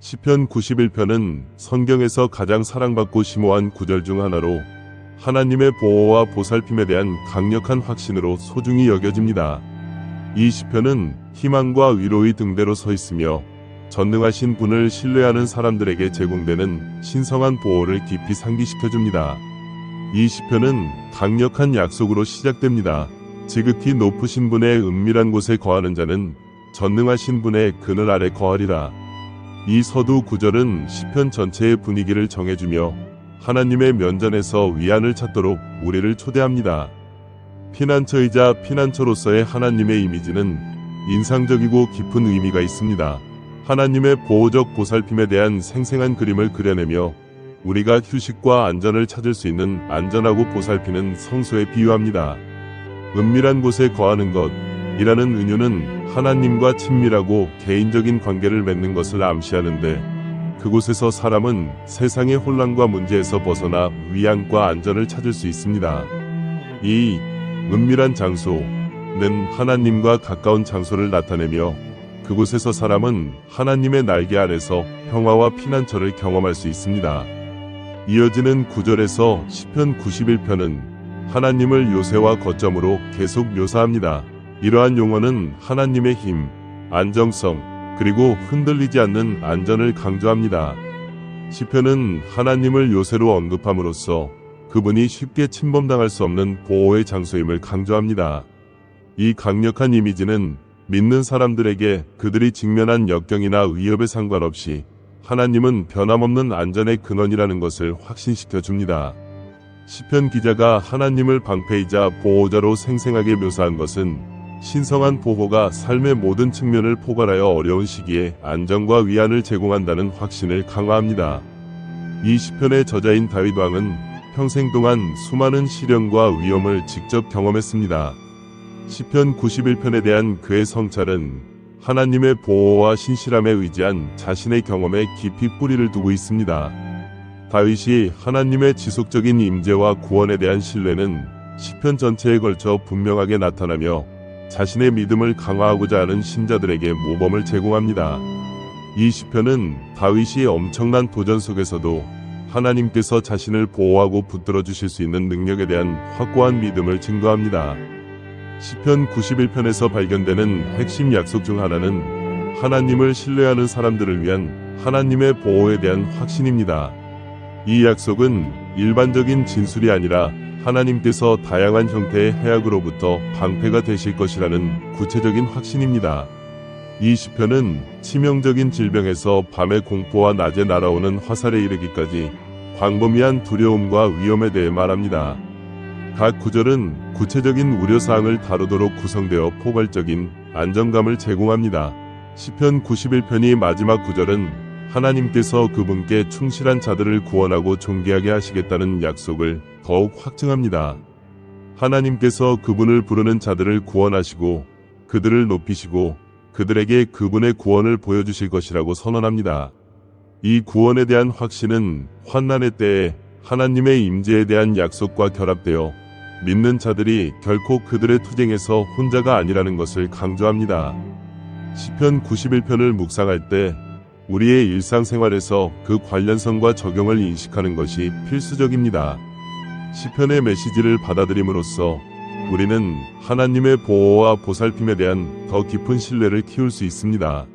시편 91편은 성경에서 가장 사랑받고 심오한 구절 중 하나로 하나님의 보호와 보살핌에 대한 강력한 확신으로 소중히 여겨집니다. 이 시편은 희망과 위로의 등대로 서 있으며 전능하신 분을 신뢰하는 사람들에게 제공되는 신성한 보호를 깊이 상기시켜줍니다. 이 시편은 강력한 약속으로 시작됩니다. 지극히 높으신 분의 은밀한 곳에 거하는 자는 전능하신 분의 그늘 아래 거하리라. 이 서두 구절은 시편 전체의 분위기를 정해주며 하나님의 면전에서 위안을 찾도록 우리를 초대합니다. 피난처이자 피난처로서의 하나님의 이미지는 인상적이고 깊은 의미가 있습니다. 하나님의 보호적 보살핌에 대한 생생한 그림을 그려내며 우리가 휴식과 안전을 찾을 수 있는 안전하고 보살피는 성소에 비유합니다. 은밀한 곳에 거하는 것이라는 은유는 하나님과 친밀하고 개인적인 관계를 맺는 것을 암시하는데, 그곳에서 사람은 세상의 혼란과 문제에서 벗어나 위안과 안전을 찾을 수 있습니다. 이 은밀한 장소는 하나님과 가까운 장소를 나타내며, 그곳에서 사람은 하나님의 날개 아래서 평화와 피난처를 경험할 수 있습니다. 이어지는 구절에서 시편 91편은 하나님을 요새와 거점으로 계속 묘사합니다. 이러한 용어는 하나님의 힘, 안정성, 그리고 흔들리지 않는 안전을 강조합니다. 시편은 하나님을 요새로 언급함으로써 그분이 쉽게 침범당할 수 없는 보호의 장소임을 강조합니다. 이 강력한 이미지는 믿는 사람들에게 그들이 직면한 역경이나 위협에 상관없이 하나님은 변함없는 안전의 근원이라는 것을 확신시켜 줍니다. 시편 기자가 하나님을 방패이자 보호자로 생생하게 묘사한 것은 신성한 보호가 삶의 모든 측면을 포괄하여 어려운 시기에 안정과 위안을 제공한다는 확신을 강화합니다. 이 시편의 저자인 다윗 왕은 평생 동안 수많은 시련과 위험을 직접 경험했습니다. 시편 91편에 대한 그의 성찰은 하나님의 보호와 신실함에 의지한 자신의 경험에 깊이 뿌리를 두고 있습니다. 다윗이 하나님의 지속적인 임재와 구원에 대한 신뢰는 시편 전체에 걸쳐 분명하게 나타나며 자신의 믿음을 강화하고자 하는 신자들에게 모범을 제공합니다. 이 시편은 다윗이 엄청난 도전 속에서도 하나님께서 자신을 보호하고 붙들어 주실 수 있는 능력에 대한 확고한 믿음을 증거합니다. 시편 91편에서 발견되는 핵심 약속 중 하나는 하나님을 신뢰하는 사람들을 위한 하나님의 보호에 대한 확신입니다. 이 약속은 일반적인 진술이 아니라 하나님께서 다양한 형태의 해악으로부터 방패가 되실 것이라는 구체적인 확신입니다. 이 시편은 치명적인 질병에서 밤의 공포와 낮에 날아오는 화살에 이르기까지 광범위한 두려움과 위험에 대해 말합니다. 각 구절은 구체적인 우려사항을 다루도록 구성되어 포괄적인 안정감을 제공합니다. 시편 91편이 마지막 구절은 하나님께서 그분께 충실한 자들을 구원하고 존귀하게 하시겠다는 약속을 더욱 확증합니다. 하나님께서 그분을 부르는 자들을 구원하시고 그들을 높이시고 그들에게 그분의 구원을 보여주실 것이라고 선언합니다. 이 구원에 대한 확신은 환난의 때에 하나님의 임재에 대한 약속과 결합되어 믿는 자들이 결코 그들의 투쟁에서 혼자가 아니라는 것을 강조합니다. 시편 91편을 묵상할 때 우리의 일상생활에서 그 관련성과 적용을 인식하는 것이 필수적입니다. 시편의 메시지를 받아들임으로써 우리는 하나님의 보호와 보살핌에 대한 더 깊은 신뢰를 키울 수 있습니다.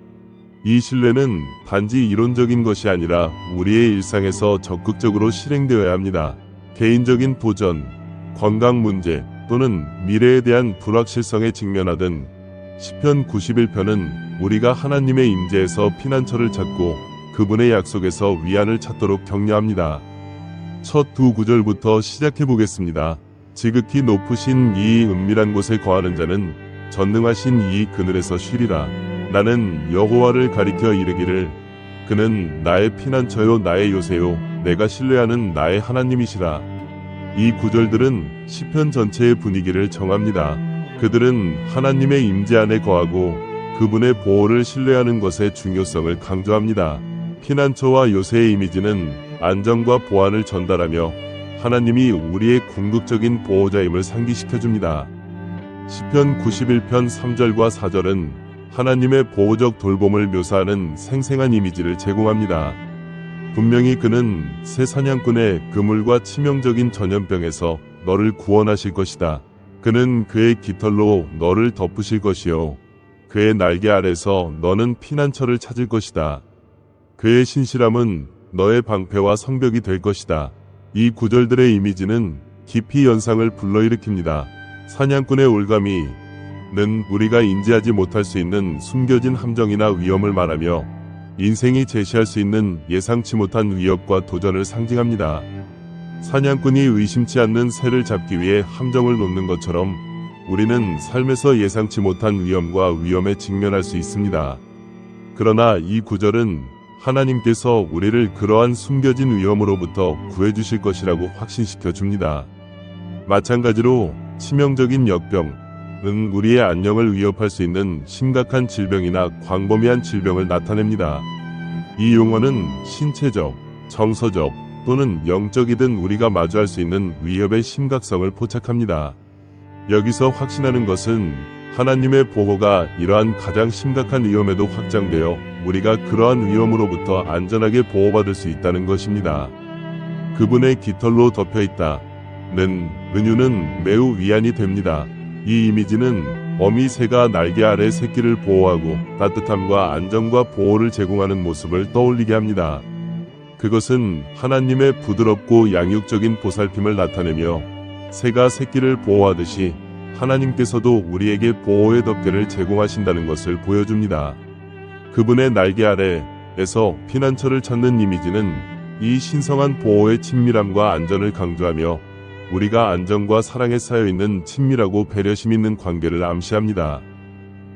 이 신뢰는 단지 이론적인 것이 아니라 우리의 일상에서 적극적으로 실행되어야 합니다. 개인적인 도전, 건강 문제 또는 미래에 대한 불확실성에 직면하든 시편 91편은 우리가 하나님의 임재에서 피난처를 찾고 그분의 약속에서 위안을 찾도록 격려합니다. 첫 두 구절부터 시작해 보겠습니다. 지극히 높으신 이 은밀한 곳에 거하는 자는 전능하신 이 그늘에서 쉬리라. 나는 여호와를 가리켜 이르기를 그는 나의 피난처요 나의 요새요 내가 신뢰하는 나의 하나님이시라. 이 구절들은 시편 전체의 분위기를 정합니다. 그들은 하나님의 임재 안에 거하고 그분의 보호를 신뢰하는 것의 중요성을 강조합니다. 피난처와 요새의 이미지는 안정과 보안을 전달하며 하나님이 우리의 궁극적인 보호자임을 상기시켜줍니다. 시편 91편 3절과 4절은 하나님의 보호적 돌봄을 묘사하는 생생한 이미지를 제공합니다. 분명히 그는 새 사냥꾼의 그물과 치명적인 전염병에서 너를 구원하실 것이다. 그는 그의 깃털로 너를 덮으실 것이요. 그의 날개 아래서 너는 피난처를 찾을 것이다. 그의 신실함은 너의 방패와 성벽이 될 것이다. 이 구절들의 이미지는 깊이 연상을 불러일으킵니다. 사냥꾼의 올가미는 우리가 인지하지 못할 수 있는 숨겨진 함정이나 위험을 말하며 인생이 제시할 수 있는 예상치 못한 위협과 도전을 상징합니다. 사냥꾼이 의심치 않는 새를 잡기 위해 함정을 놓는 것처럼 우리는 삶에서 예상치 못한 위험과 위험에 직면할 수 있습니다. 그러나 이 구절은 하나님께서 우리를 그러한 숨겨진 위험으로부터 구해주실 것이라고 확신시켜 줍니다. 마찬가지로 치명적인 역병은 우리의 안녕을 위협할 수 있는 심각한 질병이나 광범위한 질병을 나타냅니다. 이 용어는 신체적, 정서적 또는 영적이든 우리가 마주할 수 있는 위협의 심각성을 포착합니다. 여기서 확신하는 것은 하나님의 보호가 이러한 가장 심각한 위험에도 확장되어 우리가 그러한 위험으로부터 안전하게 보호받을 수 있다는 것입니다. 그분의 깃털로 덮여있다는 은유는 매우 위안이 됩니다. 이 이미지는 어미 새가 날개 아래 새끼를 보호하고 따뜻함과 안정과 보호를 제공하는 모습을 떠올리게 합니다. 그것은 하나님의 부드럽고 양육적인 보살핌을 나타내며 새가 새끼를 보호하듯이 하나님께서도 우리에게 보호의 덮개를 제공하신다는 것을 보여줍니다. 그분의 날개 아래에서 피난처를 찾는 이미지는 이 신성한 보호의 친밀함과 안전을 강조하며 우리가 안정과 사랑에 쌓여있는 친밀하고 배려심 있는 관계를 암시합니다.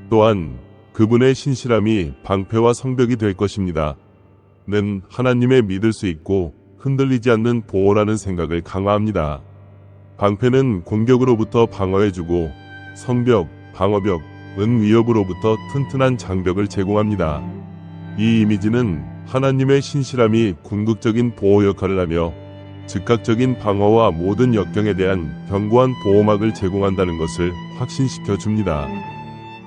또한 그분의 신실함이 방패와 성벽이 될 것입니다. 는 하나님의 믿을 수 있고 흔들리지 않는 보호라는 생각을 강화합니다. 방패는 공격으로부터 방어해주고 성벽, 방어벽은 위협으로부터 튼튼한 장벽을 제공합니다. 이 이미지는 하나님의 신실함이 궁극적인 보호 역할을 하며 즉각적인 방어와 모든 역경에 대한 견고한 보호막을 제공한다는 것을 확신시켜 줍니다.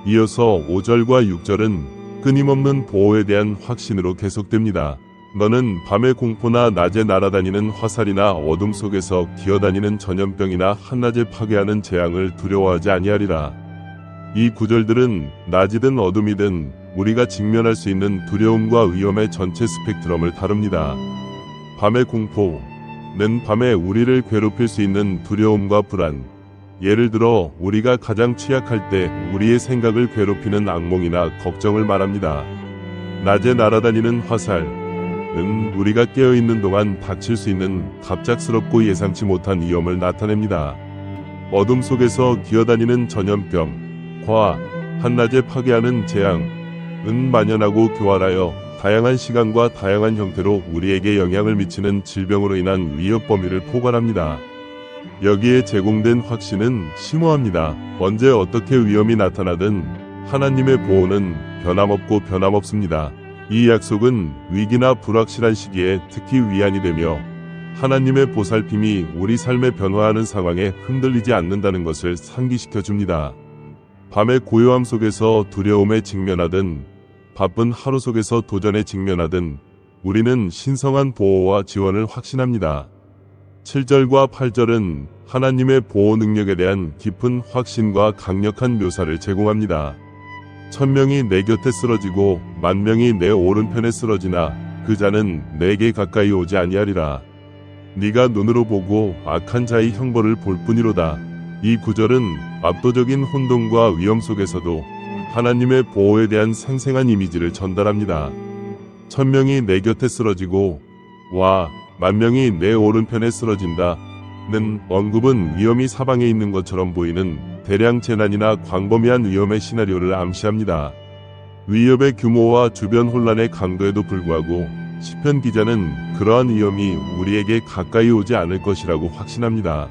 이어서 5절과 6절은 끊임없는 보호에 대한 확신으로 계속됩니다. 너는 밤의 공포나 낮에 날아다니는 화살이나 어둠 속에서 기어다니는 전염병이나 한낮에 파괴하는 재앙을 두려워하지 아니하리라. 이 구절들은 낮이든 어둠이든 우리가 직면할 수 있는 두려움과 위험의 전체 스펙트럼을 다룹니다. 밤의 공포는 밤에 우리를 괴롭힐 수 있는 두려움과 불안, 예를 들어 우리가 가장 취약할 때 우리의 생각을 괴롭히는 악몽이나 걱정을 말합니다. 낮에 날아다니는 화살은 우리가 깨어있는 동안 닥칠 수 있는 갑작스럽고 예상치 못한 위험을 나타냅니다. 어둠 속에서 기어다니는 전염병과 한낮에 파괴하는 재앙은 만연하고 교활하여 다양한 시간과 다양한 형태로 우리에게 영향을 미치는 질병으로 인한 위협 범위를 포괄합니다. 여기에 제공된 확신은 심오합니다. 언제 어떻게 위험이 나타나든 하나님의 보호는 변함없고 변함없습니다. 이 약속은 위기나 불확실한 시기에 특히 위안이 되며 하나님의 보살핌이 우리 삶에 변화하는 상황에 흔들리지 않는다는 것을 상기시켜 줍니다. 밤의 고요함 속에서 두려움에 직면하든 바쁜 하루 속에서 도전에 직면하든 우리는 신성한 보호와 지원을 확신합니다. 7절과 8절은 하나님의 보호 능력에 대한 깊은 확신과 강력한 묘사를 제공합니다. 1000명이 내 곁에 쓰러지고 10,000명이 내 오른편에 쓰러지나 그 자는 내게 가까이 오지 아니하리라. 네가 눈으로 보고 악한 자의 형벌을 볼 뿐이로다. 이 구절은 압도적인 혼돈과 위험 속에서도 하나님의 보호에 대한 생생한 이미지를 전달합니다. 1000명이 내 곁에 쓰러지고 10,000명이 내 오른편에 쓰러진다. 는 언급은 위험이 사방에 있는 것처럼 보이는 대량 재난이나 광범위한 위험의 시나리오를 암시합니다. 위협의 규모와 주변 혼란의 강도에도 불구하고 시편 기자는 그러한 위험이 우리에게 가까이 오지 않을 것이라고 확신합니다.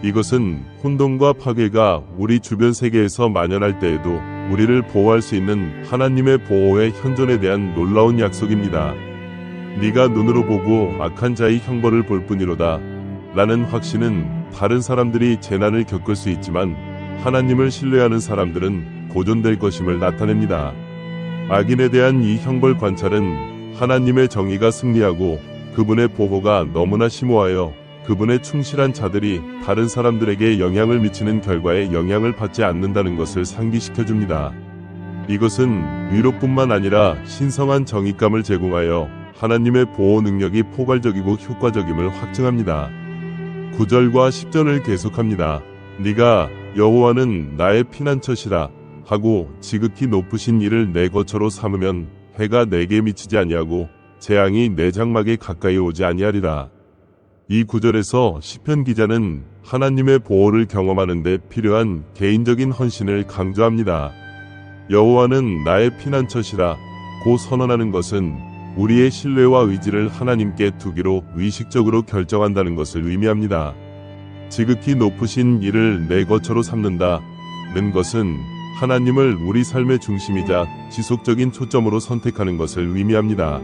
이것은 혼돈과 파괴가 우리 주변 세계에서 만연할 때에도 우리를 보호할 수 있는 하나님의 보호의 현존에 대한 놀라운 약속입니다. 네가 눈으로 보고 악한 자의 형벌을 볼 뿐이로다. 라는 확신은 다른 사람들이 재난을 겪을 수 있지만 하나님을 신뢰하는 사람들은 보존될 것임을 나타냅니다. 악인에 대한 이 형벌 관찰은 하나님의 정의가 승리하고 그분의 보호가 너무나 심오하여 그분의 충실한 자들이 다른 사람들에게 영향을 미치는 결과에 영향을 받지 않는다는 것을 상기시켜줍니다. 이것은 위로뿐만 아니라 신성한 정의감을 제공하여 하나님의 보호 능력이 포괄적이고 효과적임을 확증합니다. 9절과 10절을 계속합니다. 네가 여호와는 나의 피난처시라 하고 지극히 높으신 이를 내 거처로 삼으면 해가 내게 미치지 아니하고 재앙이 내 장막에 가까이 오지 아니하리라. 이 구절에서 시편 기자는 하나님의 보호를 경험하는 데 필요한 개인적인 헌신을 강조합니다. 여호와는 나의 피난처시라 고 선언하는 것은 우리의 신뢰와 의지를 하나님께 두기로 의식적으로 결정한다는 것을 의미합니다. 지극히 높으신 이를 내 거처로 삼는다는 것은 하나님을 우리 삶의 중심이자 지속적인 초점으로 선택하는 것을 의미합니다.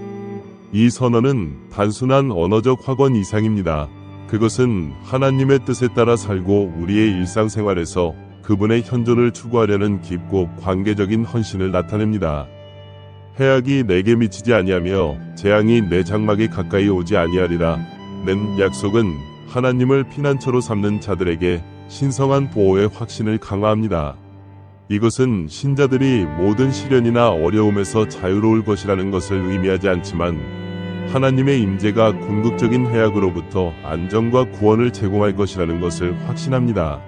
이 선언은 단순한 언어적 확언 이상입니다. 그것은 하나님의 뜻에 따라 살고 우리의 일상생활에서 그분의 현존을 추구하려는 깊고 관계적인 헌신을 나타냅니다. 해악이 내게 미치지 아니하며 재앙이 내 장막에 가까이 오지 아니하리라 는 약속은 하나님을 피난처로 삼는 자들에게 신성한 보호의 확신을 강화합니다. 이것은 신자들이 모든 시련이나 어려움에서 자유로울 것이라는 것을 의미하지 않지만 하나님의 임재가 궁극적인 해악으로부터 안정과 구원을 제공할 것이라는 것을 확신합니다.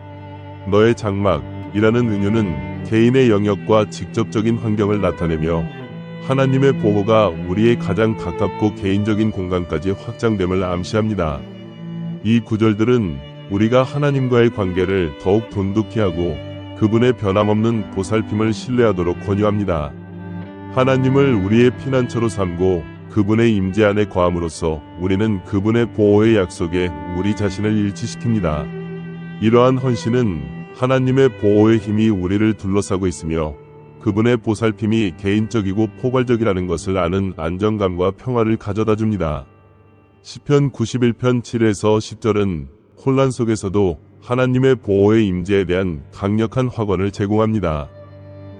너의 장막이라는 은유는 개인의 영역과 직접적인 환경을 나타내며 하나님의 보호가 우리의 가장 가깝고 개인적인 공간까지 확장됨을 암시합니다. 이 구절들은 우리가 하나님과의 관계를 더욱 돈독히 하고 그분의 변함없는 보살핌을 신뢰하도록 권유합니다. 하나님을 우리의 피난처로 삼고 그분의 임재 안에 거함으로써 우리는 그분의 보호의 약속에 우리 자신을 일치시킵니다. 이러한 헌신은 하나님의 보호의 힘이 우리를 둘러싸고 있으며 그분의 보살핌이 개인적이고 포괄적이라는 것을 아는 안정감과 평화를 가져다 줍니다. 시편 91편 7에서 10절은 혼란 속에서도 하나님의 보호의 임재에 대한 강력한 확언을 제공합니다.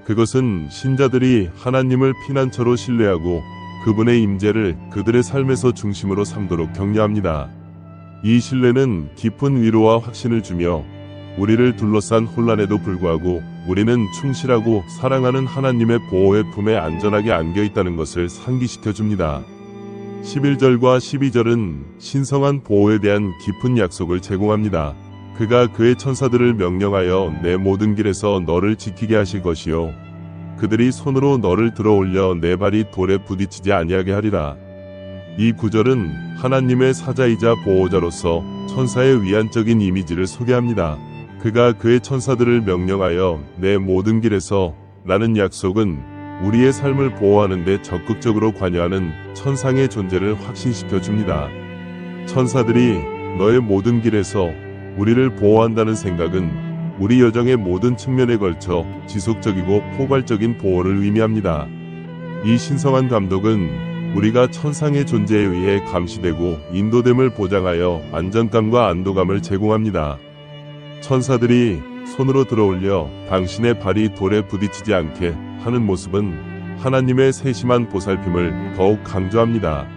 그것은 신자들이 하나님을 피난처로 신뢰하고 그분의 임재를 그들의 삶에서 중심으로 삼도록 격려합니다. 이 신뢰는 깊은 위로와 확신을 주며 우리를 둘러싼 혼란에도 불구하고 우리는 충실하고 사랑하는 하나님의 보호의 품에 안전하게 안겨 있다는 것을 상기시켜 줍니다. 11절과 12절은 신성한 보호에 대한 깊은 약속을 제공합니다. 그가 그의 천사들을 명령하여 내 모든 길에서 너를 지키게 하실 것이요 그들이 손으로 너를 들어올려 내 발이 돌에 부딪히지 아니하게 하리라. 이 구절은 하나님의 사자이자 보호자로서 천사의 위안적인 이미지를 소개합니다. 그가 그의 천사들을 명령하여 내 모든 길에서 라는 약속은 우리의 삶을 보호하는 데 적극적으로 관여하는 천상의 존재를 확신시켜 줍니다. 천사들이 너의 모든 길에서 우리를 보호한다는 생각은 우리 여정의 모든 측면에 걸쳐 지속적이고 포괄적인 보호를 의미합니다. 이 신성한 감독은 우리가 천상의 존재에 의해 감시되고 인도됨을 보장하여 안정감과 안도감을 제공합니다. 천사들이 손으로 들어올려 당신의 발이 돌에 부딪히지 않게 하는 모습은 하나님의 세심한 보살핌을 더욱 강조합니다.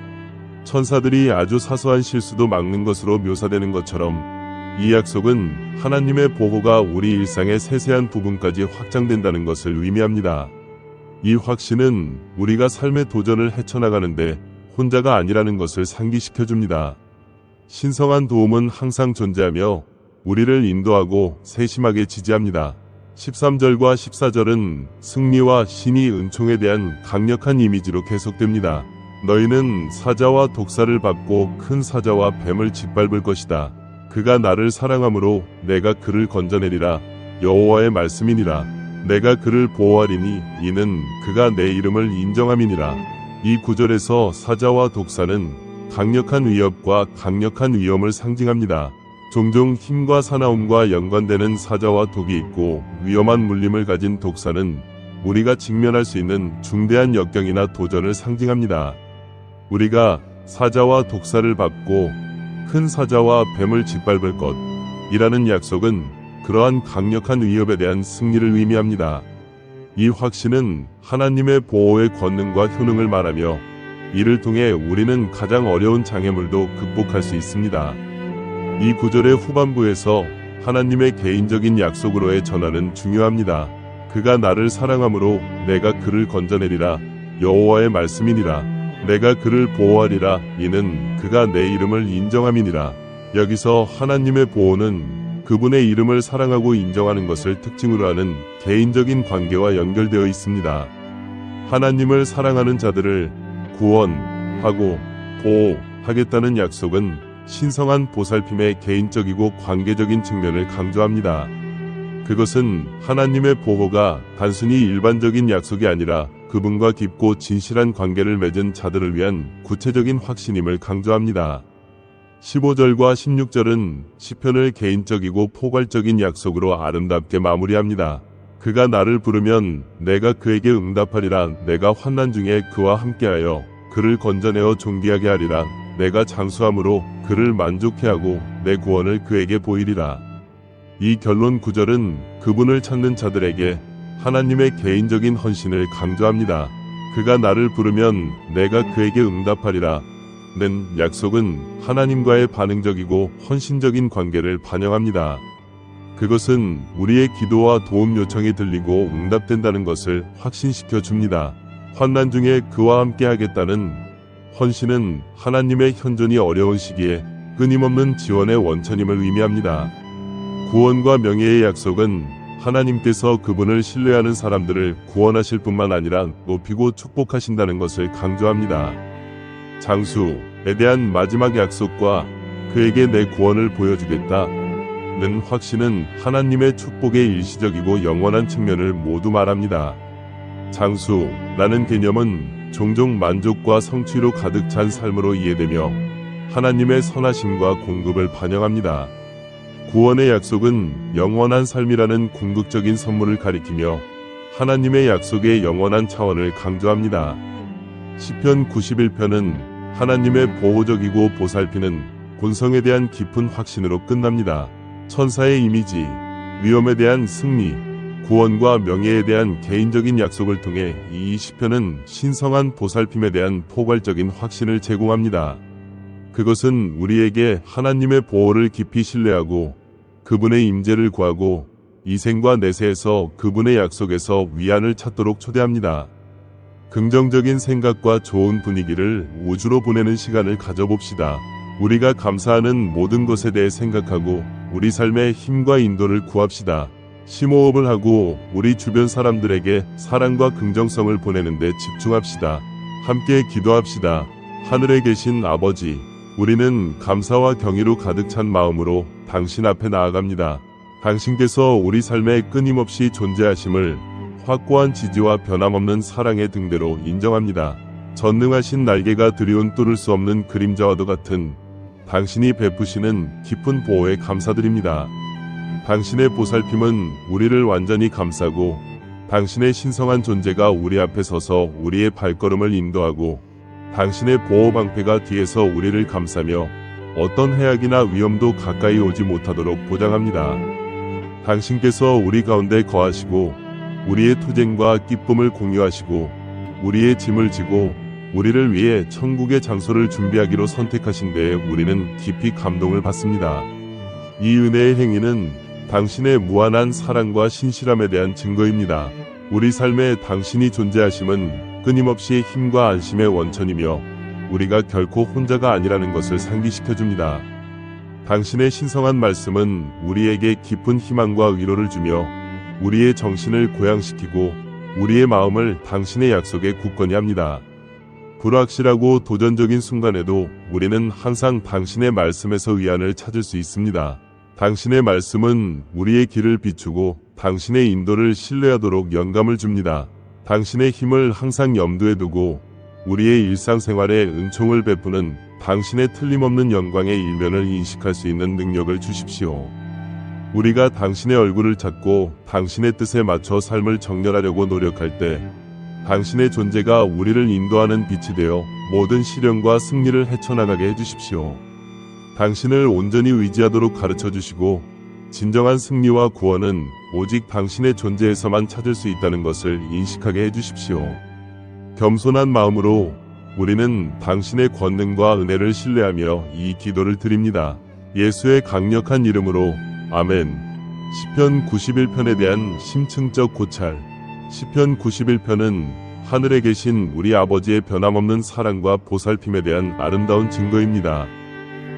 천사들이 아주 사소한 실수도 막는 것으로 묘사되는 것처럼 이 약속은 하나님의 보호가 우리 일상의 세세한 부분까지 확장된다는 것을 의미합니다. 이 확신은 우리가 삶의 도전을 헤쳐나가는데 혼자가 아니라는 것을 상기시켜 줍니다. 신성한 도움은 항상 존재하며 우리를 인도하고 세심하게 지지합니다. 13절과 14절은 승리와 신이 은총에 대한 강력한 이미지로 계속됩니다. 너희는 사자와 독사를 밟고 큰 사자와 뱀을 짓밟을 것이다. 그가 나를 사랑함으로 내가 그를 건져내리라. 여호와의 말씀이니라. 내가 그를 보호하리니 이는 그가 내 이름을 인정함이니라. 이 구절에서 사자와 독사는 강력한 위협과 강력한 위험을 상징합니다. 종종 힘과 사나움과 연관되는 사자와 독이 있고 위험한 물림을 가진 독사는 우리가 직면할 수 있는 중대한 역경이나 도전을 상징합니다. 우리가 사자와 독사를 밟고 큰 사자와 뱀을 짓밟을 것이라는 약속은 그러한 강력한 위협에 대한 승리를 의미합니다. 이 확신은 하나님의 보호의 권능과 효능을 말하며 이를 통해 우리는 가장 어려운 장애물도 극복할 수 있습니다. 이 구절의 후반부에서 하나님의 개인적인 약속으로의 전환은 중요합니다. 그가 나를 사랑함으로 내가 그를 건져내리라. 여호와의 말씀이니라. 내가 그를 보호하리라. 이는 그가 내 이름을 인정함이니라. 여기서 하나님의 보호는 그분의 이름을 사랑하고 인정하는 것을 특징으로 하는 개인적인 관계와 연결되어 있습니다. 하나님을 사랑하는 자들을 구원하고 보호하겠다는 약속은 신성한 보살핌의 개인적이고 관계적인 측면을 강조합니다. 그것은 하나님의 보호가 단순히 일반적인 약속이 아니라 그분과 깊고 진실한 관계를 맺은 자들을 위한 구체적인 확신임을 강조합니다. 15절과 16절은 시편을 개인적이고 포괄적인 약속으로 아름답게 마무리합니다. 그가 나를 부르면 내가 그에게 응답하리라. 내가 환난 중에 그와 함께하여 그를 건져내어 존귀하게 하리라. 내가 장수함으로 그를 만족해 하고 내 구원을 그에게 보이리라. 이 결론 구절은 그분을 찾는 자들에게 하나님의 개인적인 헌신을 강조합니다. 그가 나를 부르면 내가 그에게 응답하리라. 는 약속은 하나님과의 반응적이고 헌신적인 관계를 반영합니다. 그것은 우리의 기도와 도움 요청이 들리고 응답된다는 것을 확신시켜 줍니다. 환난 중에 그와 함께 하겠다는 헌신은 하나님의 현존이 어려운 시기에 끊임없는 지원의 원천임을 의미합니다. 구원과 명예의 약속은 하나님께서 그분을 신뢰하는 사람들을 구원하실 뿐만 아니라 높이고 축복하신다는 것을 강조합니다. 장수에 대한 마지막 약속과 그에게 내 구원을 보여주겠다는 확신은 하나님의 축복의 일시적이고 영원한 측면을 모두 말합니다. 장수라는 개념은 종종 만족과 성취로 가득 찬 삶으로 이해되며 하나님의 선하심과 공급을 반영합니다. 구원의 약속은 영원한 삶이라는 궁극적인 선물을 가리키며 하나님의 약속의 영원한 차원을 강조합니다. 시편 91편은 하나님의 보호적이고 보살피는 본성에 대한 깊은 확신으로 끝납니다. 천사의 이미지, 위험에 대한 승리, 구원과 명예에 대한 개인적인 약속을 통해 이 시편은 신성한 보살핌에 대한 포괄적인 확신을 제공합니다. 그것은 우리에게 하나님의 보호를 깊이 신뢰하고 그분의 임재를 구하고 이 생과 내세에서 그분의 약속에서 위안을 찾도록 초대합니다. 긍정적인 생각과 좋은 분위기를 우주로 보내는 시간을 가져봅시다. 우리가 감사하는 모든 것에 대해 생각하고 우리 삶의 힘과 인도를 구합시다. 심호흡을 하고 우리 주변 사람들에게 사랑과 긍정성을 보내는 데 집중합시다. 함께 기도합시다. 하늘에 계신 아버지, 우리는 감사와 경의로 가득 찬 마음으로 당신 앞에 나아갑니다. 당신께서 우리 삶에 끊임없이 존재하심을 확고한 지지와 변함없는 사랑의 등대로 인정합니다. 전능하신 날개가 드리운 뚫을 수 없는 그림자와도 같은 당신이 베푸시는 깊은 보호에 감사드립니다. 당신의 보살핌은 우리를 완전히 감싸고 당신의 신성한 존재가 우리 앞에 서서 우리의 발걸음을 인도하고 당신의 보호 방패가 뒤에서 우리를 감싸며 어떤 해악이나 위험도 가까이 오지 못하도록 보장합니다. 당신께서 우리 가운데 거하시고 우리의 투쟁과 기쁨을 공유하시고 우리의 짐을 지고 우리를 위해 천국의 장소를 준비하기로 선택하신 데에 우리는 깊이 감동을 받습니다. 이 은혜의 행위는 당신의 무한한 사랑과 신실함에 대한 증거입니다. 우리 삶에 당신이 존재하심은 끊임없이 힘과 안심의 원천이며 우리가 결코 혼자가 아니라는 것을 상기시켜줍니다. 당신의 신성한 말씀은 우리에게 깊은 희망과 위로를 주며 우리의 정신을 고양시키고 우리의 마음을 당신의 약속에 굳건히 합니다. 불확실하고 도전적인 순간에도 우리는 항상 당신의 말씀에서 위안을 찾을 수 있습니다. 당신의 말씀은 우리의 길을 비추고 당신의 인도를 신뢰하도록 영감을 줍니다. 당신의 힘을 항상 염두에 두고 우리의 일상생활에 은총을 베푸는 당신의 틀림없는 영광의 일면을 인식할 수 있는 능력을 주십시오. 우리가 당신의 얼굴을 찾고 당신의 뜻에 맞춰 삶을 정렬하려고 노력할 때 당신의 존재가 우리를 인도하는 빛이 되어 모든 시련과 승리를 헤쳐나가게 해주십시오. 당신을 온전히 의지하도록 가르쳐 주시고 진정한 승리와 구원은 오직 당신의 존재에서만 찾을 수 있다는 것을 인식하게 해주십시오. 겸손한 마음으로 우리는 당신의 권능과 은혜를 신뢰하며 이 기도를 드립니다. 예수의 강력한 이름으로 아멘. 시편 91편에 대한 심층적 고찰. 시편 91편은 하늘에 계신 우리 아버지의 변함없는 사랑과 보살핌에 대한 아름다운 증거입니다.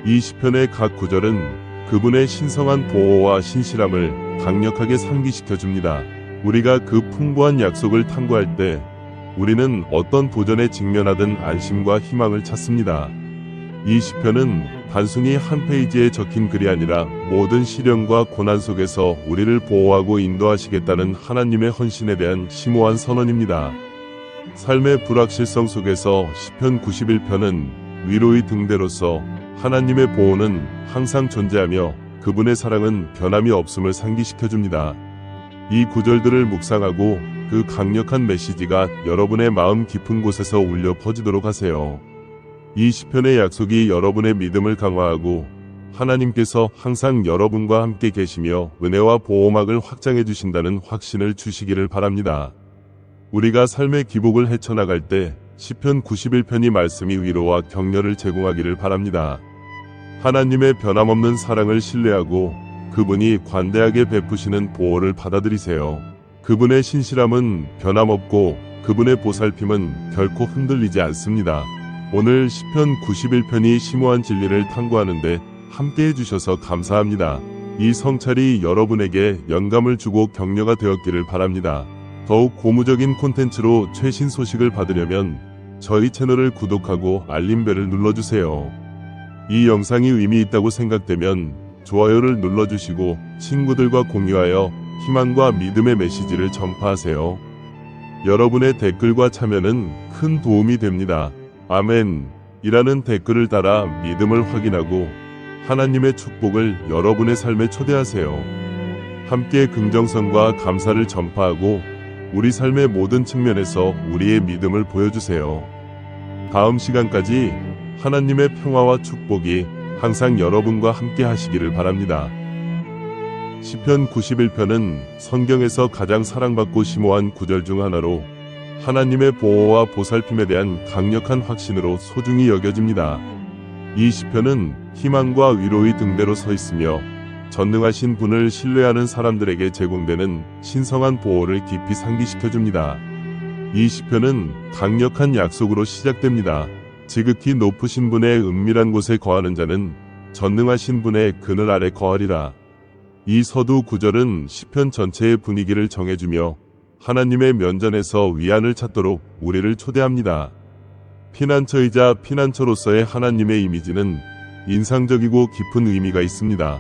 이 시편의 각 구절은 그분의 신성한 보호와 신실함을 강력하게 상기시켜 줍니다. 우리가 그 풍부한 약속을 탐구할 때 우리는 어떤 도전에 직면하든 안심과 희망을 찾습니다. 이 시편은 단순히 한 페이지에 적힌 글이 아니라 모든 시련과 고난 속에서 우리를 보호하고 인도하시겠다는 하나님의 헌신에 대한 심오한 선언입니다. 삶의 불확실성 속에서 시편 91편은 위로의 등대로서 하나님의 보호는 항상 존재하며 그분의 사랑은 변함이 없음을 상기시켜줍니다. 이 구절들을 묵상하고 그 강력한 메시지가 여러분의 마음 깊은 곳에서 울려 퍼지도록 하세요. 이 시편의 약속이 여러분의 믿음을 강화하고 하나님께서 항상 여러분과 함께 계시며 은혜와 보호막을 확장해 주신다는 확신을 주시기를 바랍니다. 우리가 삶의 기복을 헤쳐나갈 때 시편 91편이 말씀이 위로와 격려를 제공하기를 바랍니다. 하나님의 변함없는 사랑을 신뢰하고 그분이 관대하게 베푸시는 보호를 받아들이세요. 그분의 신실함은 변함없고 그분의 보살핌은 결코 흔들리지 않습니다. 오늘 시편 91편이 심오한 진리를 탐구하는데 함께해 주셔서 감사합니다. 이 성찰이 여러분에게 영감을 주고 격려가 되었기를 바랍니다. 더욱 고무적인 콘텐츠로 최신 소식을 받으려면 저희 채널을 구독하고 알림벨을 눌러주세요. 이 영상이 의미 있다고 생각되면 좋아요를 눌러주시고 친구들과 공유하여 희망과 믿음의 메시지를 전파하세요. 여러분의 댓글과 참여는 큰 도움이 됩니다. 아멘 이라는 댓글을 달아 믿음을 확인하고 하나님의 축복을 여러분의 삶에 초대하세요. 함께 긍정성과 감사를 전파하고 우리 삶의 모든 측면에서 우리의 믿음을 보여주세요. 다음 시간까지 하나님의 평화와 축복이 항상 여러분과 함께 하시기를 바랍니다. 시편 91편은 성경에서 가장 사랑받고 심오한 구절 중 하나로 하나님의 보호와 보살핌에 대한 강력한 확신으로 소중히 여겨집니다. 이 시편은 희망과 위로의 등대로 서 있으며 전능하신 분을 신뢰하는 사람들에게 제공되는 신성한 보호를 깊이 상기시켜줍니다. 이 시편은 강력한 약속으로 시작됩니다. 지극히 높으신 분의 은밀한 곳에 거하는 자는 전능하신 분의 그늘 아래 거하리라. 이 서두 구절은 시편 전체의 분위기를 정해주며 하나님의 면전에서 위안을 찾도록 우리를 초대합니다. 피난처이자 피난처로서의 하나님의 이미지는 인상적이고 깊은 의미가 있습니다.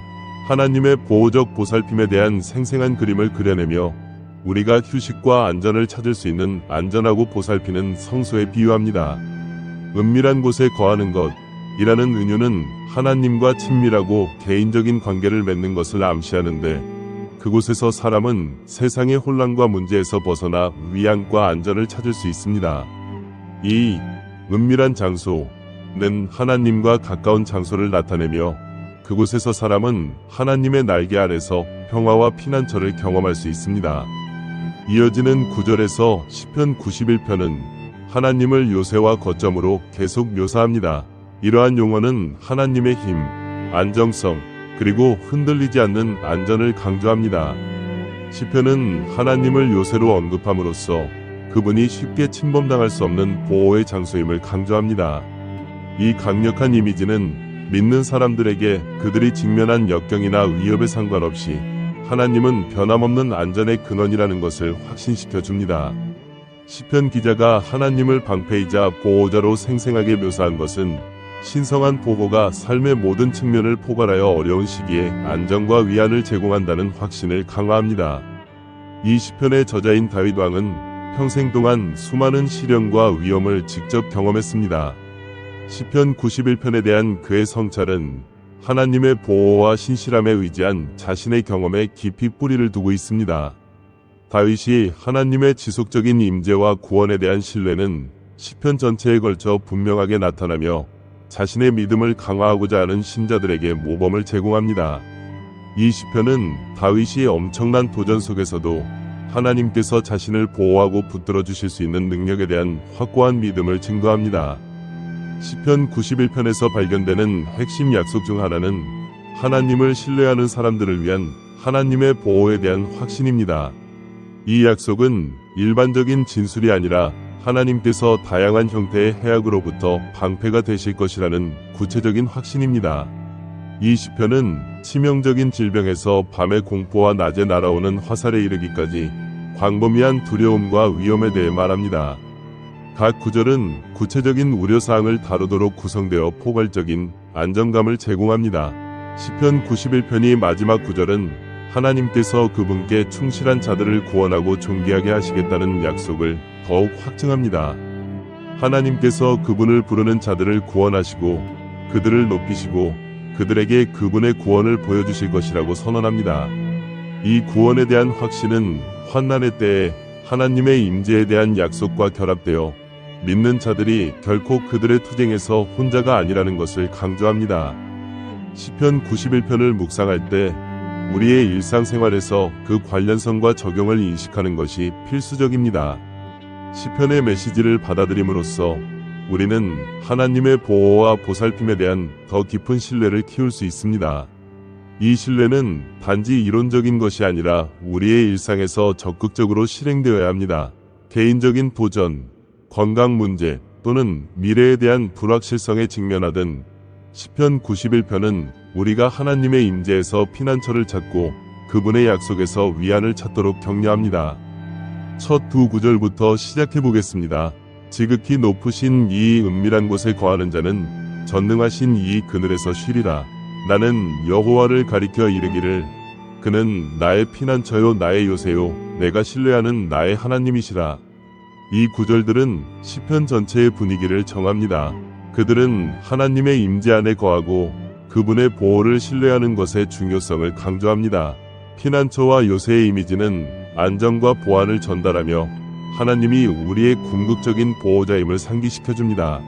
하나님의 보호적 보살핌에 대한 생생한 그림을 그려내며 우리가 휴식과 안전을 찾을 수 있는 안전하고 보살피는 성소에 비유합니다. 은밀한 곳에 거하는 것이라는 은유는 하나님과 친밀하고 개인적인 관계를 맺는 것을 암시하는데 그곳에서 사람은 세상의 혼란과 문제에서 벗어나 위안과 안전을 찾을 수 있습니다. 이 은밀한 장소는 하나님과 가까운 장소를 나타내며 그곳에서 사람은 하나님의 날개 아래서 평화와 피난처를 경험할 수 있습니다. 이어지는 구절에서 시편 91편은 하나님을 요새와 거점으로 계속 묘사합니다. 이러한 용어는 하나님의 힘, 안정성, 그리고 흔들리지 않는 안전을 강조합니다. 시편은 하나님을 요새로 언급함으로써 그분이 쉽게 침범당할 수 없는 보호의 장소임을 강조합니다. 이 강력한 이미지는 믿는 사람들에게 그들이 직면한 역경이나 위협에 상관없이 하나님은 변함없는 안전의 근원이라는 것을 확신시켜 줍니다. 시편 기자가 하나님을 방패이자 보호자로 생생하게 묘사한 것은 신성한 보호가 삶의 모든 측면을 포괄하여 어려운 시기에 안정과 위안을 제공한다는 확신을 강화합니다. 이 시편의 저자인 다윗 왕은 평생 동안 수많은 시련과 위험을 직접 경험했습니다. 시편 91편에 대한 그의 성찰은 하나님의 보호와 신실함에 의지한 자신의 경험에 깊이 뿌리를 두고 있습니다. 다윗이 하나님의 지속적인 임재와 구원에 대한 신뢰는 시편 전체에 걸쳐 분명하게 나타나며 자신의 믿음을 강화하고자 하는 신자들에게 모범을 제공합니다. 이 시편은 다윗이 엄청난 도전 속에서도 하나님께서 자신을 보호하고 붙들어 주실 수 있는 능력에 대한 확고한 믿음을 증거합니다. 시편 91편에서 발견되는 핵심 약속 중 하나는 하나님을 신뢰하는 사람들을 위한 하나님의 보호에 대한 확신입니다. 이 약속은 일반적인 진술이 아니라 하나님께서 다양한 형태의 해악으로부터 방패가 되실 것이라는 구체적인 확신입니다. 이 시편은 치명적인 질병에서 밤의 공포와 낮에 날아오는 화살에 이르기까지 광범위한 두려움과 위험에 대해 말합니다. 각 구절은 구체적인 우려사항을 다루도록 구성되어 포괄적인 안정감을 제공합니다. 시편 91편이 마지막 구절은 하나님께서 그분께 충실한 자들을 구원하고 존귀하게 하시겠다는 약속을 더욱 확증합니다. 하나님께서 그분을 부르는 자들을 구원하시고 그들을 높이시고 그들에게 그분의 구원을 보여주실 것이라고 선언합니다. 이 구원에 대한 확신은 환난의 때에 하나님의 임재에 대한 약속과 결합되어 믿는 자들이 결코 그들의 투쟁에서 혼자가 아니라는 것을 강조합니다. 시편 91편을 묵상할 때 우리의 일상생활에서 그 관련성과 적용을 인식하는 것이 필수적입니다. 시편의 메시지를 받아들임으로써 우리는 하나님의 보호와 보살핌에 대한 더 깊은 신뢰를 키울 수 있습니다. 이 신뢰는 단지 이론적인 것이 아니라 우리의 일상에서 적극적으로 실행되어야 합니다. 개인적인 도전, 건강 문제 또는 미래에 대한 불확실성에 직면하든 시편 91편은 우리가 하나님의 임재에서 피난처를 찾고 그분의 약속에서 위안을 찾도록 격려합니다. 첫 두 구절부터 시작해 보겠습니다. 지극히 높으신 이 은밀한 곳에 거하는 자는 전능하신 이 그늘에서 쉬리라. 나는 여호와를 가리켜 이르기를 그는 나의 피난처요 나의 요새요 내가 신뢰하는 나의 하나님이시라. 이 구절들은 시편 전체의 분위기를 정합니다. 그들은 하나님의 임재 안에 거하고 그분의 보호를 신뢰하는 것의 중요성을 강조합니다. 피난처와 요새의 이미지는 안정과 보안을 전달하며 하나님이 우리의 궁극적인 보호자임을 상기시켜줍니다.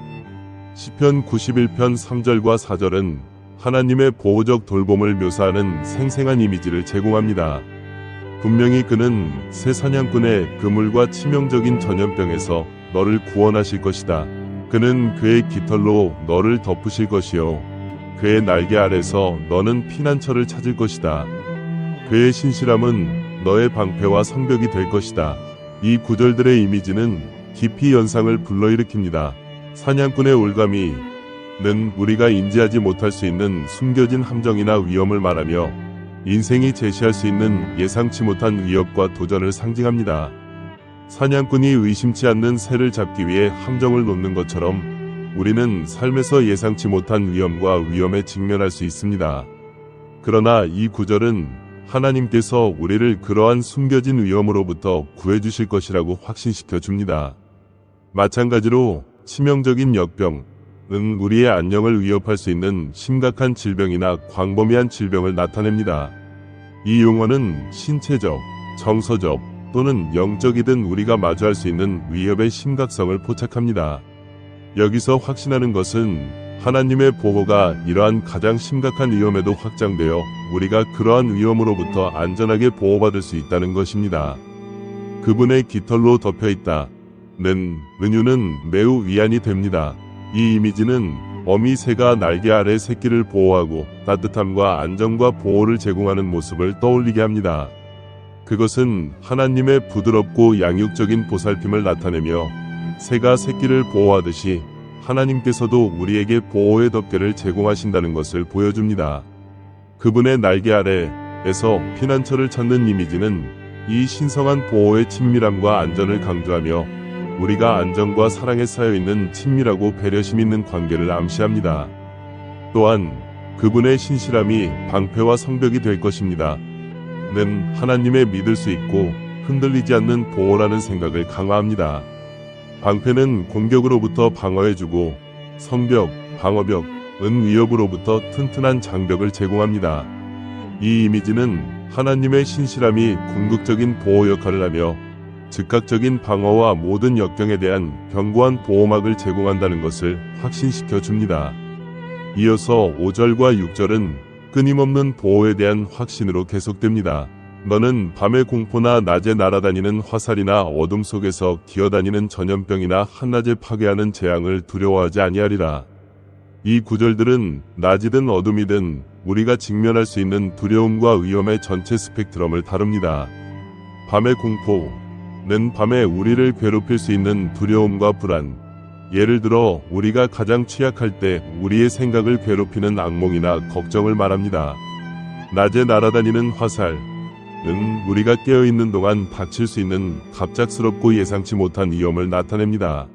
시편 91편 3절과 4절은 하나님의 보호적 돌봄을 묘사하는 생생한 이미지를 제공합니다. 분명히 그는 새 사냥꾼의 그물과 치명적인 전염병에서 너를 구원하실 것이다. 그는 그의 깃털로 너를 덮으실 것이요 그의 날개 아래서 너는 피난처를 찾을 것이다. 그의 신실함은 너의 방패와 성벽이 될 것이다. 이 구절들의 이미지는 깊이 연상을 불러일으킵니다. 사냥꾼의 올가미는 우리가 인지하지 못할 수 있는 숨겨진 함정이나 위험을 말하며 인생이 제시할 수 있는 예상치 못한 위협과 도전을 상징합니다. 사냥꾼이 의심치 않는 새를 잡기 위해 함정을 놓는 것처럼 우리는 삶에서 예상치 못한 위험과 위험에 직면할 수 있습니다. 그러나 이 구절은 하나님께서 우리를 그러한 숨겨진 위험으로부터 구해주실 것이라고 확신시켜 줍니다. 마찬가지로 치명적인 역병은 우리의 안녕을 위협할 수 있는 심각한 질병이나 광범위한 질병을 나타냅니다. 이 용어는 신체적, 정서적 또는 영적이든 우리가 마주할 수 있는 위협의 심각성을 포착합니다. 여기서 확신하는 것은 하나님의 보호가 이러한 가장 심각한 위험에도 확장되어 우리가 그러한 위험으로부터 안전하게 보호받을 수 있다는 것입니다. 그분의 깃털로 덮여있다는 은유는 매우 위안이 됩니다. 이 이미지는 어미 새가 날개 아래 새끼를 보호하고 따뜻함과 안정과 보호를 제공하는 모습을 떠올리게 합니다. 그것은 하나님의 부드럽고 양육적인 보살핌을 나타내며 새가 새끼를 보호하듯이 하나님께서도 우리에게 보호의 덮개를 제공하신다는 것을 보여줍니다. 그분의 날개 아래에서 피난처를 찾는 이미지는 이 신성한 보호의 친밀함과 안전을 강조하며 우리가 안정과 사랑에 쌓여있는 친밀하고 배려심 있는 관계를 암시합니다. 또한 그분의 신실함이 방패와 성벽이 될 것입니다. 는 하나님의 믿을 수 있고 흔들리지 않는 보호라는 생각을 강화합니다. 방패는 공격으로부터 방어해주고 성벽, 방어벽은 위협으로부터 튼튼한 장벽을 제공합니다. 이 이미지는 하나님의 신실함이 궁극적인 보호 역할을 하며 즉각적인 방어와 모든 역경에 대한 견고한 보호막을 제공한다는 것을 확신시켜 줍니다. 이어서 5절과 6절은 끊임없는 보호에 대한 확신으로 계속됩니다. 너는 밤의 공포나 낮에 날아다니는 화살이나 어둠 속에서 기어다니는 전염병이나 한낮에 파괴하는 재앙을 두려워하지 아니하리라. 이 구절들은 낮이든 어둠이든 우리가 직면할 수 있는 두려움과 위험의 전체 스펙트럼을 다룹니다. 밤의 공포는 밤에 우리를 괴롭힐 수 있는 두려움과 불안, 예를 들어 우리가 가장 취약할 때 우리의 생각을 괴롭히는 악몽이나 걱정을 말합니다. 낮에 날아다니는 화살은 우리가 깨어있는 동안 닥칠 수 있는 갑작스럽고 예상치 못한 위험을 나타냅니다.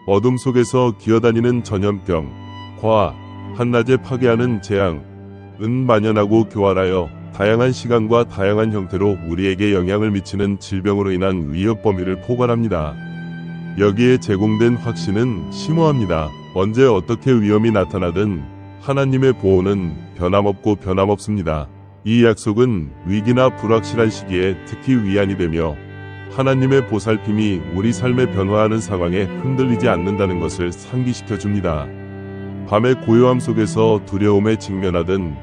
어둠 속에서 기어다니는 전염병, 과 한낮에 파괴하는 재앙은 만연하고 교활하여 다양한 시간과 다양한 형태로 우리에게 영향을 미치는 질병으로 인한 위협 범위를 포괄합니다. 여기에 제공된 확신은 심오합니다. 언제 어떻게 위험이 나타나든 하나님의 보호는 변함없고 변함없습니다. 이 약속은 위기나 불확실한 시기에 특히 위안이 되며 하나님의 보살핌이 우리 삶에 변화하는 상황에 흔들리지 않는다는 것을 상기시켜 줍니다. 밤의 고요함 속에서 두려움에 직면하든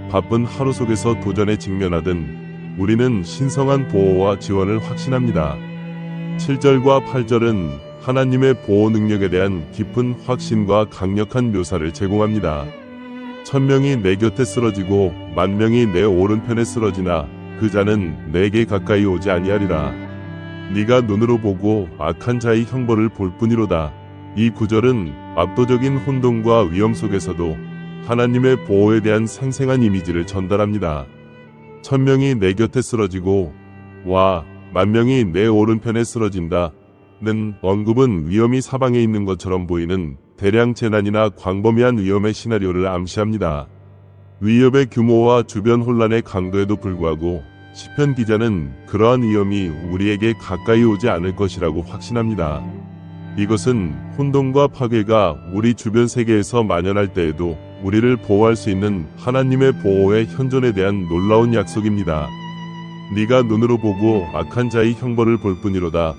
바쁜 하루 속에서 도전에 직면하든 우리는 신성한 보호와 지원을 확신합니다. 7절과 8절은 하나님의 보호 능력에 대한 깊은 확신과 강력한 묘사를 제공합니다. 1000명이 내 곁에 쓰러지고 10,000명이 내 오른편에 쓰러지나 그 자는 내게 가까이 오지 아니하리라. 네가 눈으로 보고 악한 자의 형벌을 볼 뿐이로다. 이 구절은 압도적인 혼돈과 위험 속에서도 하나님의 보호에 대한 생생한 이미지를 전달합니다. 1000명이 내 곁에 쓰러지고 10,000명이 내 오른편에 쓰러진다. 는 언급은 위험이 사방에 있는 것처럼 보이는 대량 재난이나 광범위한 위험의 시나리오를 암시합니다. 위협의 규모와 주변 혼란의 강도에도 불구하고 시편 기자는 그러한 위험이 우리에게 가까이 오지 않을 것이라고 확신합니다. 이것은 혼돈과 파괴가 우리 주변 세계에서 만연할 때에도 우리를 보호할 수 있는 하나님의 보호의 현존에 대한 놀라운 약속입니다. 네가 눈으로 보고 악한 자의 형벌을 볼 뿐이로다.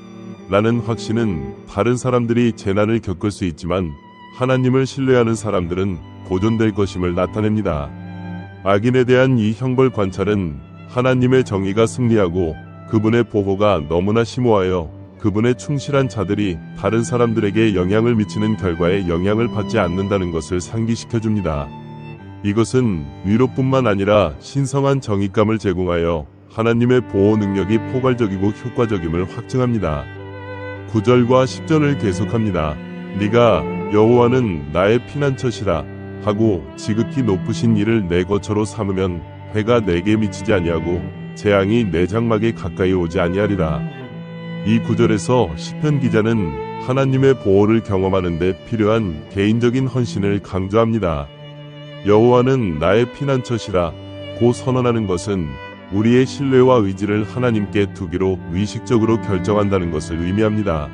라는 확신은 다른 사람들이 재난을 겪을 수 있지만 하나님을 신뢰하는 사람들은 보존될 것임을 나타냅니다. 악인에 대한 이 형벌 관찰은 하나님의 정의가 승리하고 그분의 보호가 너무나 심오하여 그분의 충실한 자들이 다른 사람들에게 영향을 미치는 결과에 영향을 받지 않는다는 것을 상기시켜 줍니다. 이것은 위로뿐만 아니라 신성한 정의감을 제공하여 하나님의 보호 능력이 포괄적이고 효과적임을 확증합니다. 9절과 10절을 계속합니다. 네가 여호와는 나의 피난처시라 하고 지극히 높으신 이를 내 거처로 삼으면 해가 내게 미치지 아니하고 재앙이 내 장막에 가까이 오지 아니하리라. 이 구절에서 시편 기자는 하나님의 보호를 경험하는 데 필요한 개인적인 헌신을 강조합니다. 여호와는 나의 피난처시라 고 선언하는 것은 우리의 신뢰와 의지를 하나님께 두기로 의식적으로 결정한다는 것을 의미합니다.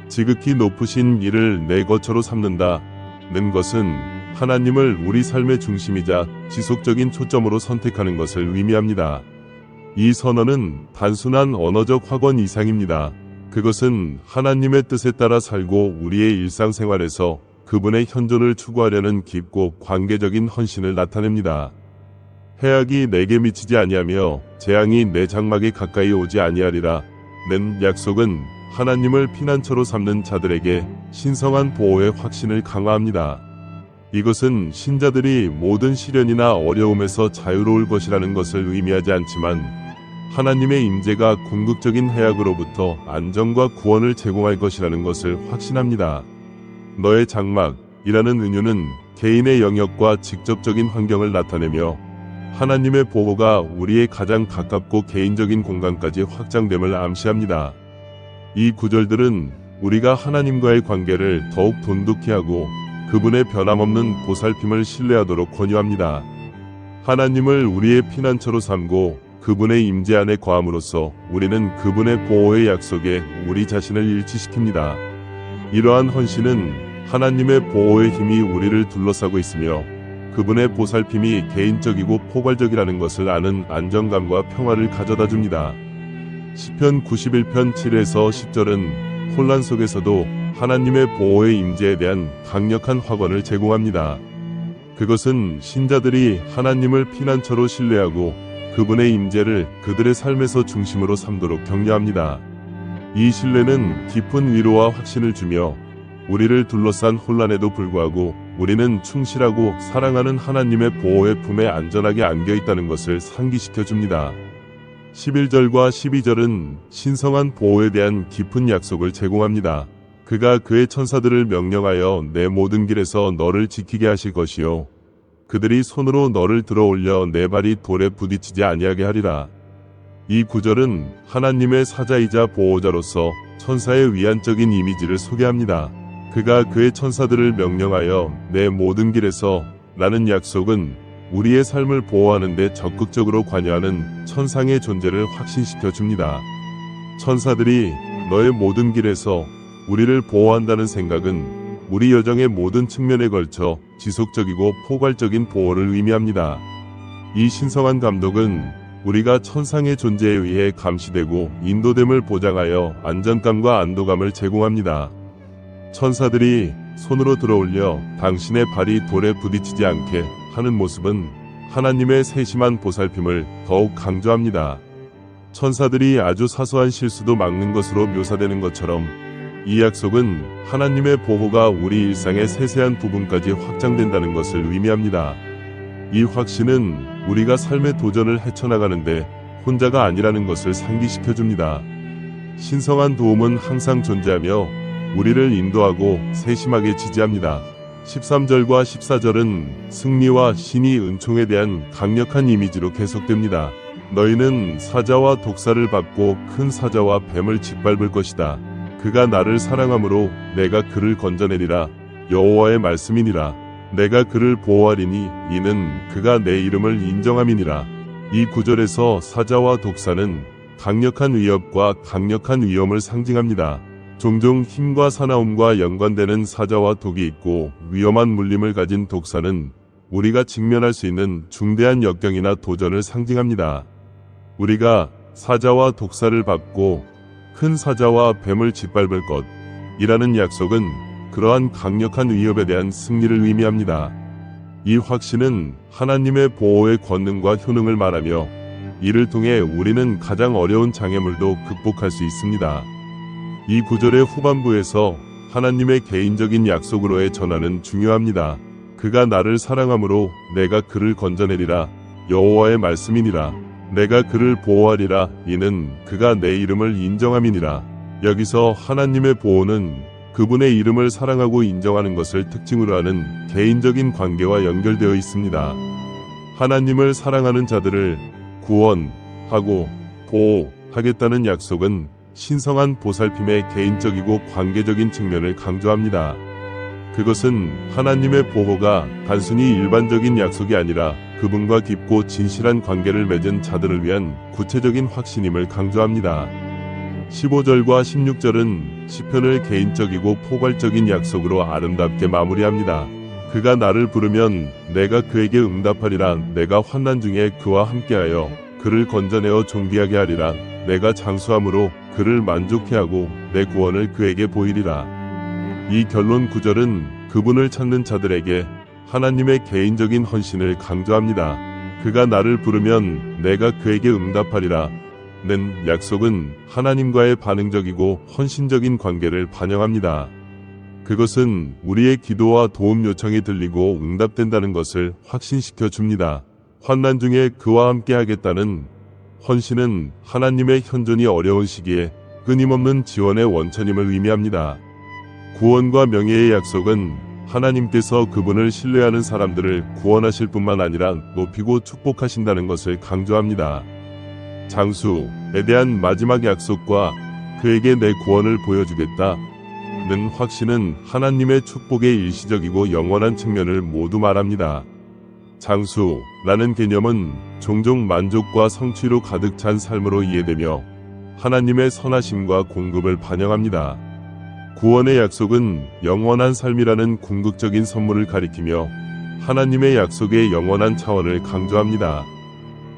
지극히 높으신 이를 내 거처로 삼는다는 것은 하나님을 우리 삶의 중심이자 지속적인 초점으로 선택하는 것을 의미합니다. 이 선언은 단순한 언어적 확언 이상입니다. 그것은 하나님의 뜻에 따라 살고 우리의 일상생활에서 그분의 현존을 추구하려는 깊고 관계적인 헌신을 나타냅니다. 해악이 내게 미치지 아니하며 재앙이 내 장막에 가까이 오지 아니하리라 는 약속은 하나님을 피난처로 삼는 자들에게 신성한 보호의 확신을 강화합니다. 이것은 신자들이 모든 시련이나 어려움에서 자유로울 것이라는 것을 의미하지 않지만 하나님의 임재가 궁극적인 해악으로부터 안정과 구원을 제공할 것이라는 것을 확신합니다. 너의 장막이라는 은유는 개인의 영역과 직접적인 환경을 나타내며 하나님의 보호가 우리의 가장 가깝고 개인적인 공간까지 확장됨을 암시합니다. 이 구절들은 우리가 하나님과의 관계를 더욱 돈독히 하고 그분의 변함없는 보살핌을 신뢰하도록 권유합니다. 하나님을 우리의 피난처로 삼고 그분의 임재 안에 거함으로써 우리는 그분의 보호의 약속에 우리 자신을 일치시킵니다. 이러한 헌신은 하나님의 보호의 힘이 우리를 둘러싸고 있으며 그분의 보살핌이 개인적이고 포괄적이라는 것을 아는 안정감과 평화를 가져다 줍니다. 시편 91편 7에서 10절은 혼란 속에서도 하나님의 보호의 임재에 대한 강력한 확언을 제공합니다. 그것은 신자들이 하나님을 피난처로 신뢰하고 그분의 임재를 그들의 삶에서 중심으로 삼도록 격려합니다. 이 신뢰는 깊은 위로와 확신을 주며 우리를 둘러싼 혼란에도 불구하고 우리는 충실하고 사랑하는 하나님의 보호의 품에 안전하게 안겨 있다는 것을 상기시켜 줍니다. 11절과 12절은 신성한 보호에 대한 깊은 약속을 제공합니다. 그가 그의 천사들을 명령하여 내 모든 길에서 너를 지키게 하실 것이요 그들이 손으로 너를 들어 올려 내 발이 돌에 부딪히지 아니하게 하리라. 이 구절은 하나님의 사자이자 보호자로서 천사의 위안적인 이미지를 소개합니다. 그가 그의 천사들을 명령하여 내 모든 길에서 라는 약속은 우리의 삶을 보호하는 데 적극적으로 관여하는 천상의 존재를 확신시켜 줍니다. 천사들이 너의 모든 길에서 우리를 보호한다는 생각은 우리 여정의 모든 측면에 걸쳐 지속적이고 포괄적인 보호를 의미합니다. 이 신성한 감독은 우리가 천상의 존재에 의해 감시되고 인도됨을 보장하여 안정감과 안도감을 제공합니다. 천사들이 손으로 들어올려 당신의 발이 돌에 부딪히지 않게 하는 모습은 하나님의 세심한 보살핌을 더욱 강조합니다. 천사들이 아주 사소한 실수도 막는 것으로 묘사되는 것처럼 이 약속은 하나님의 보호가 우리 일상의 세세한 부분까지 확장된다는 것을 의미합니다. 이 확신은 우리가 삶의 도전을 헤쳐나가는데 혼자가 아니라는 것을 상기시켜 줍니다. 신성한 도움은 항상 존재하며 우리를 인도하고 세심하게 지지합니다. 13절과 14절은 승리와 신이 은총에 대한 강력한 이미지로 계속됩니다. 너희는 사자와 독사를 밟고 큰 사자와 뱀을 짓밟을 것이다. 그가 나를 사랑함으로 내가 그를 건져내리라. 여호와의 말씀이니라. 내가 그를 보호하리니 이는 그가 내 이름을 인정함이니라. 이 구절에서 사자와 독사는 강력한 위협과 강력한 위험을 상징합니다. 종종 힘과 사나움과 연관되는 사자와 독이 있고 위험한 물림을 가진 독사는 우리가 직면할 수 있는 중대한 역경이나 도전을 상징합니다. 우리가 사자와 독사를 밟고 큰 사자와 뱀을 짓밟을 것이라는 약속은 그러한 강력한 위협에 대한 승리를 의미합니다. 이 확신은 하나님의 보호의 권능과 효능을 말하며 이를 통해 우리는 가장 어려운 장애물도 극복할 수 있습니다. 이 구절의 후반부에서 하나님의 개인적인 약속으로의 전환은 중요합니다. 그가 나를 사랑함으로 내가 그를 건져내리라. 여호와의 말씀이니라. 내가 그를 보호하리라. 이는 그가 내 이름을 인정함이니라. 여기서 하나님의 보호는 그분의 이름을 사랑하고 인정하는 것을 특징으로 하는 개인적인 관계와 연결되어 있습니다. 하나님을 사랑하는 자들을 구원하고 보호하겠다는 약속은 신성한 보살핌의 개인적이고 관계적인 측면을 강조합니다. 그것은 하나님의 보호가 단순히 일반적인 약속이 아니라 그분과 깊고 진실한 관계를 맺은 자들을 위한 구체적인 확신임을 강조합니다. 15절과 16절은 시편을 개인적이고 포괄적인 약속으로 아름답게 마무리합니다. 그가 나를 부르면 내가 그에게 응답하리라. 내가 환난 중에 그와 함께하여 그를 건져내어 존귀하게 하리라. 내가 장수함으로 그를 만족해 하고 내 구원을 그에게 보이리라. 이 결론 구절은 그분을 찾는 자들에게 하나님의 개인적인 헌신을 강조합니다. 그가 나를 부르면 내가 그에게 응답하리라. 는 약속은 하나님과의 반응적이고 헌신적인 관계를 반영합니다. 그것은 우리의 기도와 도움 요청이 들리고 응답된다는 것을 확신시켜 줍니다. 환난 중에 그와 함께 하겠다는 헌신은 하나님의 현존이 어려운 시기에 끊임없는 지원의 원천임을 의미합니다. 구원과 명예의 약속은 하나님께서 그분을 신뢰하는 사람들을 구원하실 뿐만 아니라 높이고 축복하신다는 것을 강조합니다. 장수에 대한 마지막 약속과 그에게 내 구원을 보여주겠다 는 확신은 하나님의 축복의 일시적이고 영원한 측면을 모두 말합니다. 장수라는 개념은 종종 만족과 성취로 가득 찬 삶으로 이해되며 하나님의 선하심과 공급을 반영합니다. 구원의 약속은 영원한 삶이라는 궁극적인 선물을 가리키며 하나님의 약속의 영원한 차원을 강조합니다.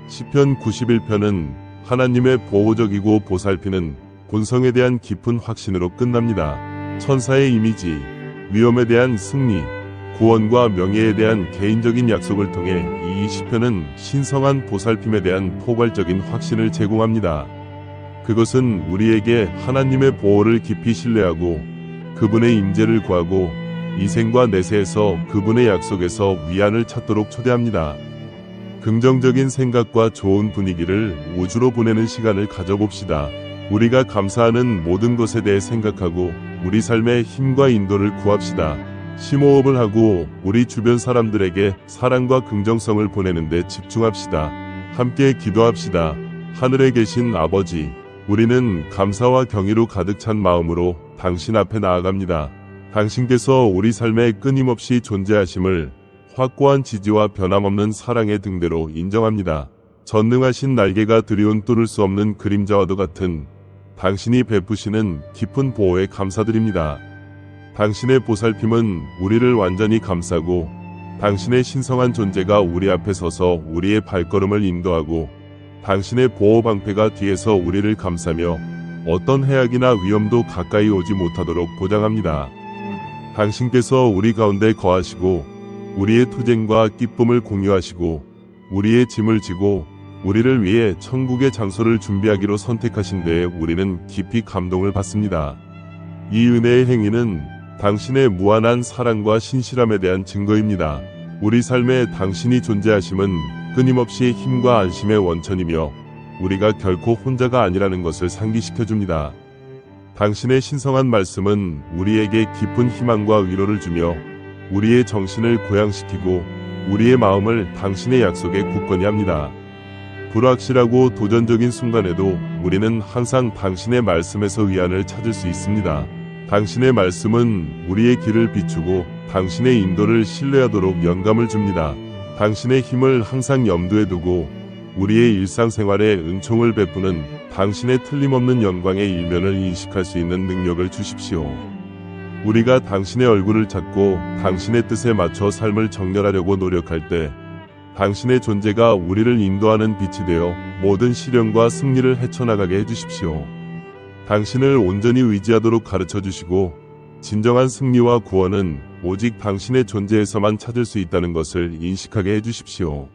시편 91편은 하나님의 보호적이고 보살피는 본성에 대한 깊은 확신으로 끝납니다. 천사의 이미지, 위험에 대한 승리, 구원과 명예에 대한 개인적인 약속을 통해 이 시편은 신성한 보살핌에 대한 포괄적인 확신을 제공합니다. 그것은 우리에게 하나님의 보호를 깊이 신뢰하고 그분의 임재를 구하고 이 생과 내세에서 그분의 약속에서 위안을 찾도록 초대합니다. 긍정적인 생각과 좋은 분위기를 우주로 보내는 시간을 가져봅시다. 우리가 감사하는 모든 것에 대해 생각하고 우리 삶의 힘과 인도를 구합시다. 심호흡을 하고 우리 주변 사람들에게 사랑과 긍정성을 보내는 데 집중합시다. 함께 기도합시다. 하늘에 계신 아버지, 우리는 감사와 경의로 가득 찬 마음으로 당신 앞에 나아갑니다. 당신께서 우리 삶에 끊임없이 존재하심을 확고한 지지와 변함없는 사랑의 등대로 인정합니다. 전능하신 날개가 드리운 뚫을 수 없는 그림자와도 같은 당신이 베푸시는 깊은 보호에 감사드립니다. 당신의 보살핌은 우리를 완전히 감싸고 당신의 신성한 존재가 우리 앞에 서서 우리의 발걸음을 인도하고 당신의 보호 방패가 뒤에서 우리를 감싸며 어떤 해악이나 위험도 가까이 오지 못하도록 보장합니다. 당신께서 우리 가운데 거하시고 우리의 투쟁과 기쁨을 공유하시고 우리의 짐을 지고 우리를 위해 천국의 장소를 준비하기로 선택하신 데에 우리는 깊이 감동을 받습니다. 이 은혜의 행위는 당신의 무한한 사랑과 신실함에 대한 증거입니다. 우리 삶에 당신이 존재하심은 끊임없이 힘과 안심의 원천이며 우리가 결코 혼자가 아니라는 것을 상기시켜줍니다. 당신의 신성한 말씀은 우리에게 깊은 희망과 위로를 주며 우리의 정신을 고양시키고 우리의 마음을 당신의 약속에 굳건히 합니다. 불확실하고 도전적인 순간에도 우리는 항상 당신의 말씀에서 위안을 찾을 수 있습니다. 당신의 말씀은 우리의 길을 비추고 당신의 인도를 신뢰하도록 영감을 줍니다. 당신의 힘을 항상 염두에 두고 우리의 일상생활에 은총을 베푸는 당신의 틀림없는 영광의 일면을 인식할 수 있는 능력을 주십시오. 우리가 당신의 얼굴을 찾고 당신의 뜻에 맞춰 삶을 정렬하려고 노력할 때 당신의 존재가 우리를 인도하는 빛이 되어 모든 시련과 승리를 헤쳐나가게 해주십시오. 당신을 온전히 의지하도록 가르쳐 주시고 진정한 승리와 구원은 오직 당신의 존재에서만 찾을 수 있다는 것을 인식하게 해주십시오.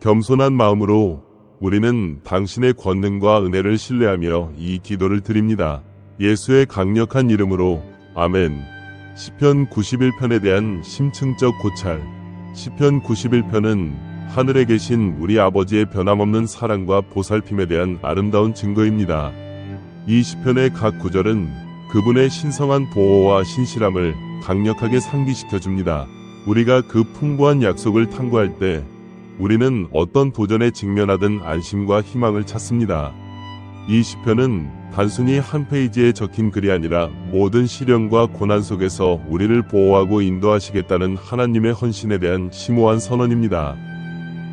겸손한 마음으로 우리는 당신의 권능과 은혜를 신뢰하며 이 기도를 드립니다. 예수의 강력한 이름으로 아멘. 시편 91편에 대한 심층적 고찰. 시편 91편은 하늘에 계신 우리 아버지의 변함없는 사랑과 보살핌에 대한 아름다운 증거입니다. 이 시편의 각 구절은 그분의 신성한 보호와 신실함을 강력하게 상기시켜 줍니다. 우리가 그 풍부한 약속을 탐구할 때 우리는 어떤 도전에 직면하든 안심과 희망을 찾습니다. 이 시편은 단순히 한 페이지에 적힌 글이 아니라 모든 시련과 고난 속에서 우리를 보호하고 인도하시겠다는 하나님의 헌신에 대한 심오한 선언입니다.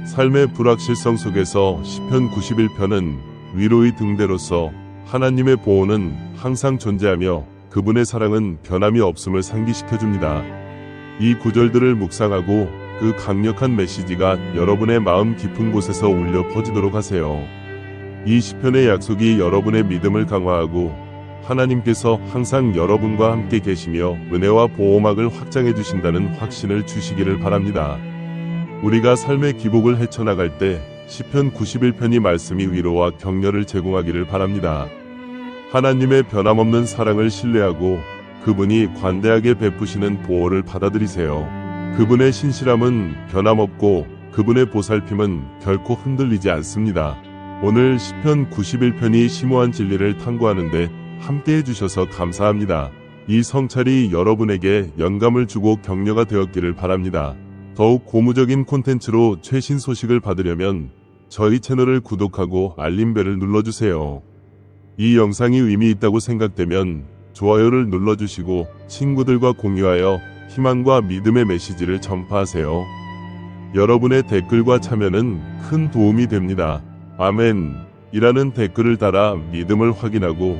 삶의 불확실성 속에서 시편 91편은 위로의 등대로서 하나님의 보호는 항상 존재하며 그분의 사랑은 변함이 없음을 상기시켜줍니다. 이 구절들을 묵상하고 그 강력한 메시지가 여러분의 마음 깊은 곳에서 울려 퍼지도록 하세요. 이 시편의 약속이 여러분의 믿음을 강화하고 하나님께서 항상 여러분과 함께 계시며 은혜와 보호막을 확장해 주신다는 확신을 주시기를 바랍니다. 우리가 삶의 기복을 헤쳐나갈 때 시편 91편이 말씀이 위로와 격려를 제공하기를 바랍니다. 하나님의 변함없는 사랑을 신뢰하고 그분이 관대하게 베푸시는 보호를 받아들이세요. 그분의 신실함은 변함없고 그분의 보살핌은 결코 흔들리지 않습니다. 오늘 시편 91편이 심오한 진리를 탐구하는데 함께 해주셔서 감사합니다. 이 성찰이 여러분에게 영감을 주고 격려가 되었기를 바랍니다. 더욱 고무적인 콘텐츠로 최신 소식을 받으려면 저희 채널을 구독하고 알림벨을 눌러주세요. 이 영상이 의미 있다고 생각되면 좋아요를 눌러주시고 친구들과 공유하여 희망과 믿음의 메시지를 전파하세요. 여러분의 댓글과 참여는 큰 도움이 됩니다. 아멘 이라는 댓글을 달아 믿음을 확인하고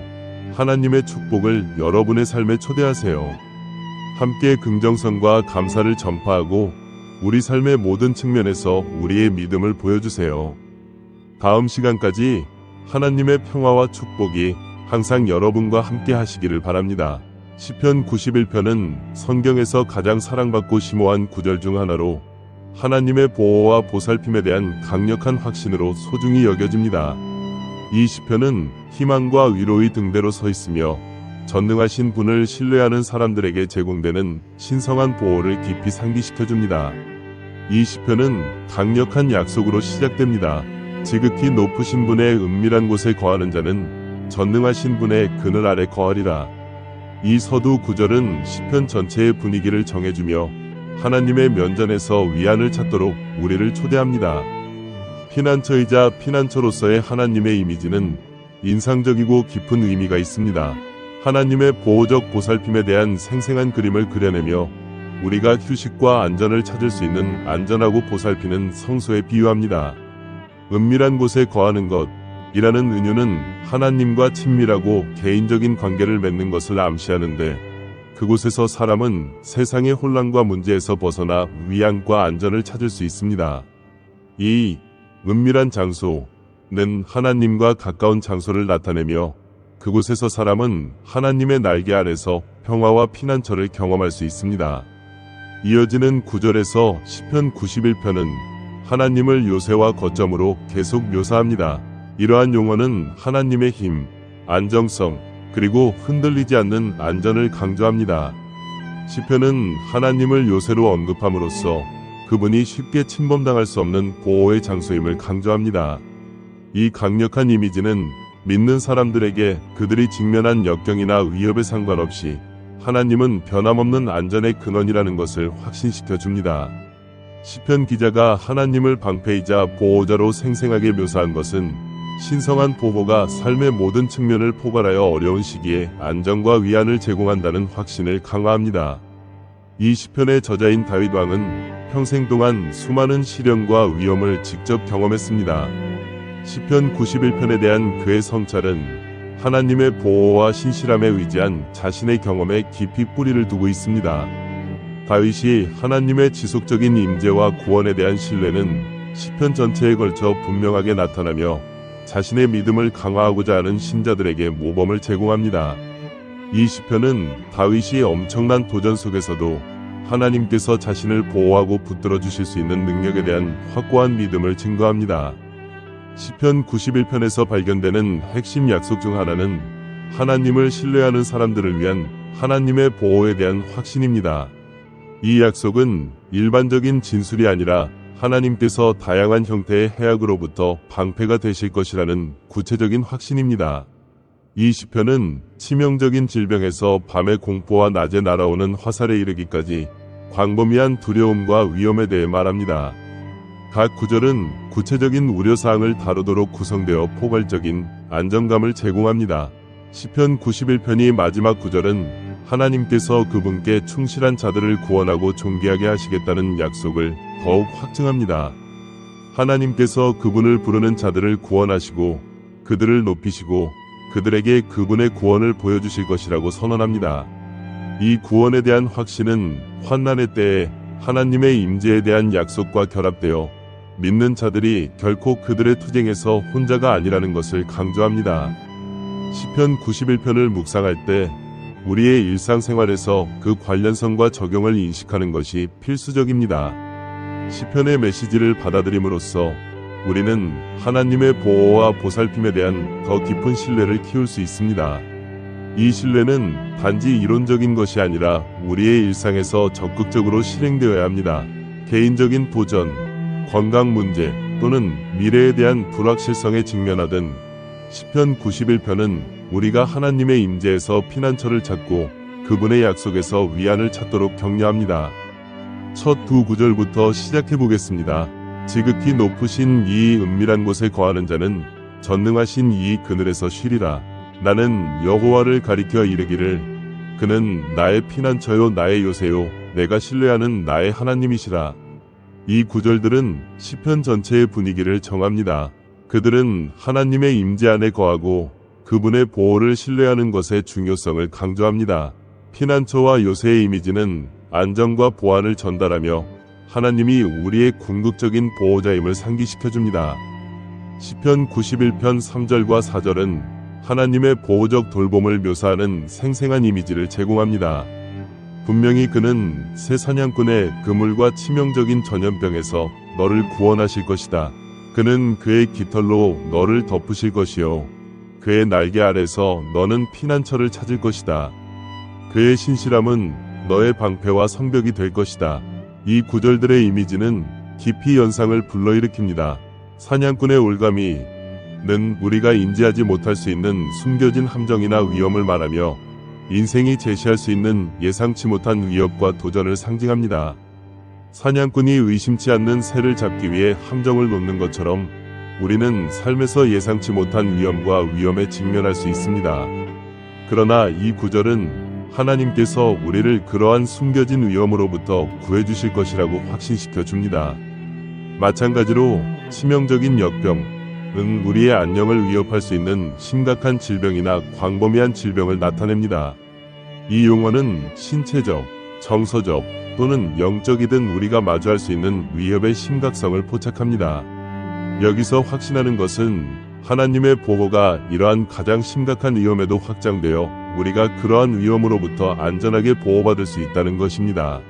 하나님의 축복을 여러분의 삶에 초대하세요. 함께 긍정성과 감사를 전파하고 우리 삶의 모든 측면에서 우리의 믿음을 보여주세요. 다음 시간까지 하나님의 평화와 축복이 항상 여러분과 함께 하시기를 바랍니다. 시편 91편은 성경에서 가장 사랑받고 심오한 구절 중 하나로 하나님의 보호와 보살핌에 대한 강력한 확신으로 소중히 여겨집니다. 이 시편은 희망과 위로의 등대로 서 있으며 전능하신 분을 신뢰하는 사람들에게 제공되는 신성한 보호를 깊이 상기시켜줍니다. 이 시편은 강력한 약속으로 시작됩니다. 지극히 높으신 분의 은밀한 곳에 거하는 자는 전능하신 분의 그늘 아래 거하리라. 이 서두 구절은 시편 전체의 분위기를 정해주며 하나님의 면전에서 위안을 찾도록 우리를 초대합니다. 피난처이자 피난처로서의 하나님의 이미지는 인상적이고 깊은 의미가 있습니다. 하나님의 보호적 보살핌에 대한 생생한 그림을 그려내며 우리가 휴식과 안전을 찾을 수 있는 안전하고 보살피는 성소에 비유합니다. 은밀한 곳에 거하는 것이라는 은유는 하나님과 친밀하고 개인적인 관계를 맺는 것을 암시하는데, 그곳에서 사람은 세상의 혼란과 문제에서 벗어나 위안과 안전을 찾을 수 있습니다. 이 은밀한 장소는 하나님과 가까운 장소를 나타내며, 그곳에서 사람은 하나님의 날개 아래서 평화와 피난처를 경험할 수 있습니다. 이어지는 구절에서 시편 91편은 하나님을 요새와 거점으로 계속 묘사합니다. 이러한 용어는 하나님의 힘, 안정성, 그리고 흔들리지 않는 안전을 강조합니다. 시편은 하나님을 요새로 언급함으로써 그분이 쉽게 침범당할 수 없는 보호의 장소임을 강조합니다. 이 강력한 이미지는 믿는 사람들에게 그들이 직면한 역경이나 위협에 상관없이 하나님은 변함없는 안전의 근원이라는 것을 확신시켜 줍니다. 시편 기자가 하나님을 방패이자 보호자로 생생하게 묘사한 것은 신성한 보호가 삶의 모든 측면을 포괄하여 어려운 시기에 안정과 위안을 제공한다는 확신을 강화합니다. 이 시편의 저자인 다윗 왕은 평생 동안 수많은 시련과 위험을 직접 경험했습니다. 시편 91편에 대한 그의 성찰은 하나님의 보호와 신실함에 의지한 자신의 경험에 깊이 뿌리를 두고 있습니다. 다윗이 하나님의 지속적인 임재와 구원에 대한 신뢰는 시편 전체에 걸쳐 분명하게 나타나며 자신의 믿음을 강화하고자 하는 신자들에게 모범을 제공합니다. 이 시편은 다윗이 엄청난 도전 속에서도 하나님께서 자신을 보호하고 붙들어 주실 수 있는 능력에 대한 확고한 믿음을 증거합니다. 시편 91편에서 발견되는 핵심 약속 중 하나는 하나님을 신뢰하는 사람들을 위한 하나님의 보호에 대한 확신입니다. 이 약속은 일반적인 진술이 아니라 하나님께서 다양한 형태의 해악으로부터 방패가 되실 것이라는 구체적인 확신입니다. 이 시편은 치명적인 질병에서 밤의 공포와 낮에 날아오는 화살에 이르기까지 광범위한 두려움과 위험에 대해 말합니다. 각 구절은 구체적인 우려사항을 다루도록 구성되어 포괄적인 안정감을 제공합니다. 시편 91편이 마지막 구절은 하나님께서 그분께 충실한 자들을 구원하고 존귀하게 하시겠다는 약속을 더욱 확증합니다. 하나님께서 그분을 부르는 자들을 구원하시고 그들을 높이시고 그들에게 그분의 구원을 보여주실 것이라고 선언합니다. 이 구원에 대한 확신은 환난의 때에 하나님의 임재에 대한 약속과 결합되어 믿는 자들이 결코 그들의 투쟁에서 혼자가 아니라는 것을 강조합니다. 시편 91편을 묵상할 때 우리의 일상생활에서 그 관련성과 적용을 인식하는 것이 필수적입니다. 시편의 메시지를 받아들임으로써 우리는 하나님의 보호와 보살핌에 대한 더 깊은 신뢰를 키울 수 있습니다. 이 신뢰는 단지 이론적인 것이 아니라 우리의 일상에서 적극적으로 실행되어야 합니다. 개인적인 도전, 건강 문제 또는 미래에 대한 불확실성에 직면하든 시편 91편은 우리가 하나님의 임재에서 피난처를 찾고 그분의 약속에서 위안을 찾도록 격려합니다. 첫 두 구절부터 시작해 보겠습니다. 지극히 높으신 이 은밀한 곳에 거하는 자는 전능하신 이 그늘에서 쉬리라. 나는 여호와를 가리켜 이르기를 그는 나의 피난처요 나의 요새요 내가 신뢰하는 나의 하나님이시라. 이 구절들은 시편 전체의 분위기를 정합니다. 그들은 하나님의 임재 안에 거하고 그분의 보호를 신뢰하는 것의 중요성을 강조합니다. 피난처와 요새의 이미지는 안정과 보안을 전달하며 하나님이 우리의 궁극적인 보호자임을 상기시켜줍니다. 시편 91편 3절과 4절은 하나님의 보호적 돌봄을 묘사하는 생생한 이미지를 제공합니다. 분명히 그는 새 사냥꾼의 그물과 치명적인 전염병에서 너를 구원하실 것이다. 그는 그의 깃털로 너를 덮으실 것이요. 그의 날개 아래서 너는 피난처를 찾을 것이다. 그의 신실함은 너의 방패와 성벽이 될 것이다. 이 구절들의 이미지는 깊이 연상을 불러일으킵니다. 사냥꾼의 올가미는 우리가 인지하지 못할 수 있는 숨겨진 함정이나 위험을 말하며 인생이 제시할 수 있는 예상치 못한 위협과 도전을 상징합니다. 사냥꾼이 의심치 않는 새를 잡기 위해 함정을 놓는 것처럼 우리는 삶에서 예상치 못한 위험과 위험에 직면할 수 있습니다. 그러나 이 구절은 하나님께서 우리를 그러한 숨겨진 위험으로부터 구해주실 것이라고 확신시켜 줍니다. 마찬가지로 치명적인 역병은 우리의 안녕을 위협할 수 있는 심각한 질병이나 광범위한 질병을 나타냅니다. 이 용어는 신체적, 정서적 또는 영적이든 우리가 마주할 수 있는 위협의 심각성을 포착합니다. 여기서 확신하는 것은 하나님의 보호가 이러한 가장 심각한 위험에도 확장되어 우리가 그러한 위험으로부터 안전하게 보호받을 수 있다는 것입니다.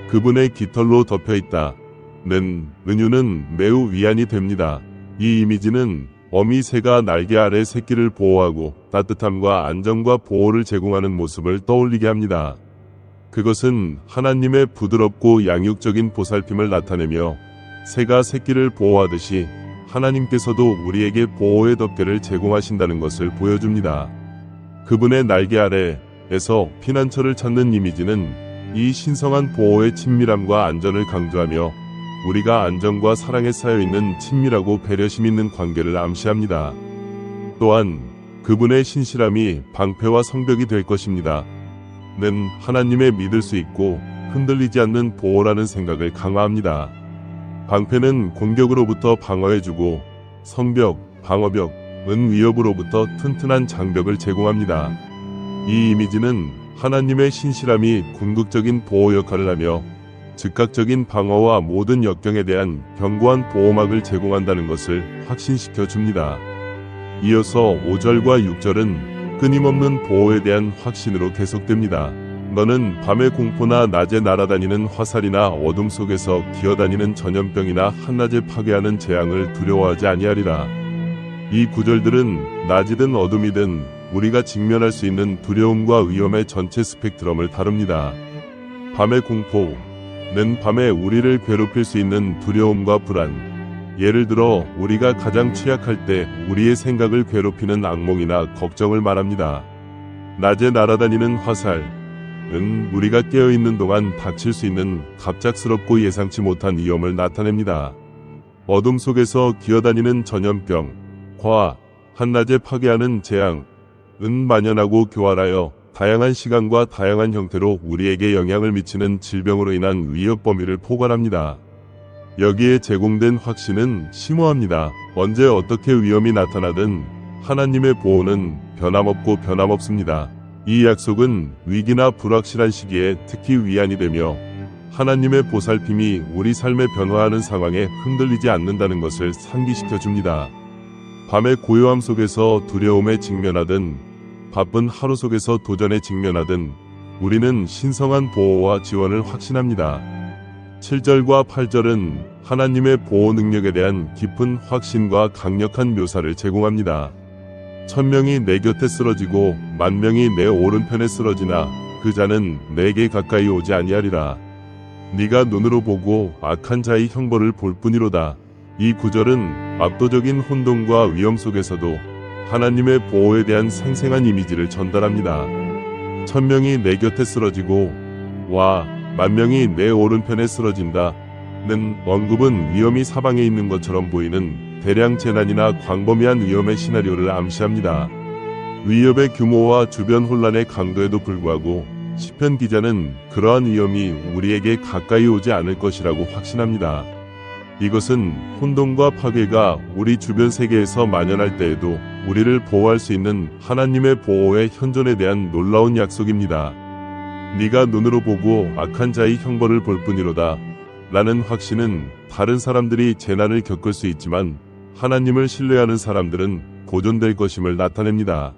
그분의 깃털로 덮여 있다는 은유는 매우 위안이 됩니다. 이 이미지는 어미 새가 날개 아래 새끼를 보호하고 따뜻함과 안정과 보호를 제공하는 모습을 떠올리게 합니다. 그것은 하나님의 부드럽고 양육적인 보살핌을 나타내며 새가 새끼를 보호하듯이 하나님께서도 우리에게 보호의 덮개를 제공하신다는 것을 보여줍니다. 그분의 날개 아래에서 피난처를 찾는 이미지는 이 신성한 보호의 친밀함과 안전을 강조하며 우리가 안정과 사랑에 쌓여있는 친밀하고 배려심 있는 관계를 암시합니다. 또한 그분의 신실함이 방패와 성벽이 될 것입니다. 는 하나님의 믿을 수 있고 흔들리지 않는 보호라는 생각을 강화합니다. 방패는 공격으로부터 방어해주고 성벽, 방어벽은 위협으로부터 튼튼한 장벽을 제공합니다. 이 이미지는 하나님의 신실함이 궁극적인 보호 역할을 하며 즉각적인 방어와 모든 역경에 대한 견고한 보호막을 제공한다는 것을 확신시켜 줍니다. 이어서 5절과 6절은 끊임없는 보호에 대한 확신으로 계속됩니다. 너는 밤의 공포나 낮에 날아다니는 화살이나 어둠 속에서 기어다니는 전염병이나 한낮에 파괴하는 재앙을 두려워하지 아니하리라. 이 구절들은 낮이든 어둠이든 우리가 직면할 수 있는 두려움과 위험의 전체 스펙트럼을 다룹니다. 밤의 공포는 밤에 우리를 괴롭힐 수 있는 두려움과 불안, 예를 들어 우리가 가장 취약할 때 우리의 생각을 괴롭히는 악몽이나 걱정을 말합니다. 낮에 날아다니는 화살은 우리가 깨어있는 동안 닥칠 수 있는 갑작스럽고 예상치 못한 위험을 나타냅니다. 어둠 속에서 기어다니는 전염병과 한낮에 파괴하는 재앙은 만연하고 교활하여 다양한 시간과 다양한 형태로 우리에게 영향을 미치는 질병으로 인한 위협 범위를 포괄합니다. 여기에 제공된 확신은 심오합니다. 언제 어떻게 위험이 나타나든 하나님의 보호는 변함없고 변함없습니다. 이 약속은 위기나 불확실한 시기에 특히 위안이 되며 하나님의 보살핌이 우리 삶에 변화하는 상황에 흔들리지 않는다는 것을 상기시켜 줍니다. 밤의 고요함 속에서 두려움에 직면하든 바쁜 하루 속에서 도전에 직면하든 우리는 신성한 보호와 지원을 확신합니다. 7절과 8절은 하나님의 보호 능력에 대한 깊은 확신과 강력한 묘사를 제공합니다. 1000명이 내 곁에 쓰러지고 10,000명이 내 오른편에 쓰러지나 그 자는 내게 가까이 오지 아니하리라. 네가 눈으로 보고 악한 자의 형벌을 볼 뿐이로다. 이 구절은 압도적인 혼돈과 위험 속에서도 하나님의 보호에 대한 생생한 이미지를 전달합니다. 1000명이 내 곁에 쓰러지고 10,000명이 내 오른편에 쓰러진다. 는 언급은 위험이 사방에 있는 것처럼 보이는 대량 재난이나 광범위한 위험의 시나리오를 암시합니다. 위협의 규모와 주변 혼란의 강도에도 불구하고 시편 기자는 그러한 위험이 우리에게 가까이 오지 않을 것이라고 확신합니다. 이것은 혼돈과 파괴가 우리 주변 세계에서 만연할 때에도 우리를 보호할 수 있는 하나님의 보호의 현존에 대한 놀라운 약속입니다. 네가 눈으로 보고 악한 자의 형벌을 볼 뿐이로다. 라는 확신은 다른 사람들이 재난을 겪을 수 있지만 하나님을 신뢰하는 사람들은 보존될 것임을 나타냅니다.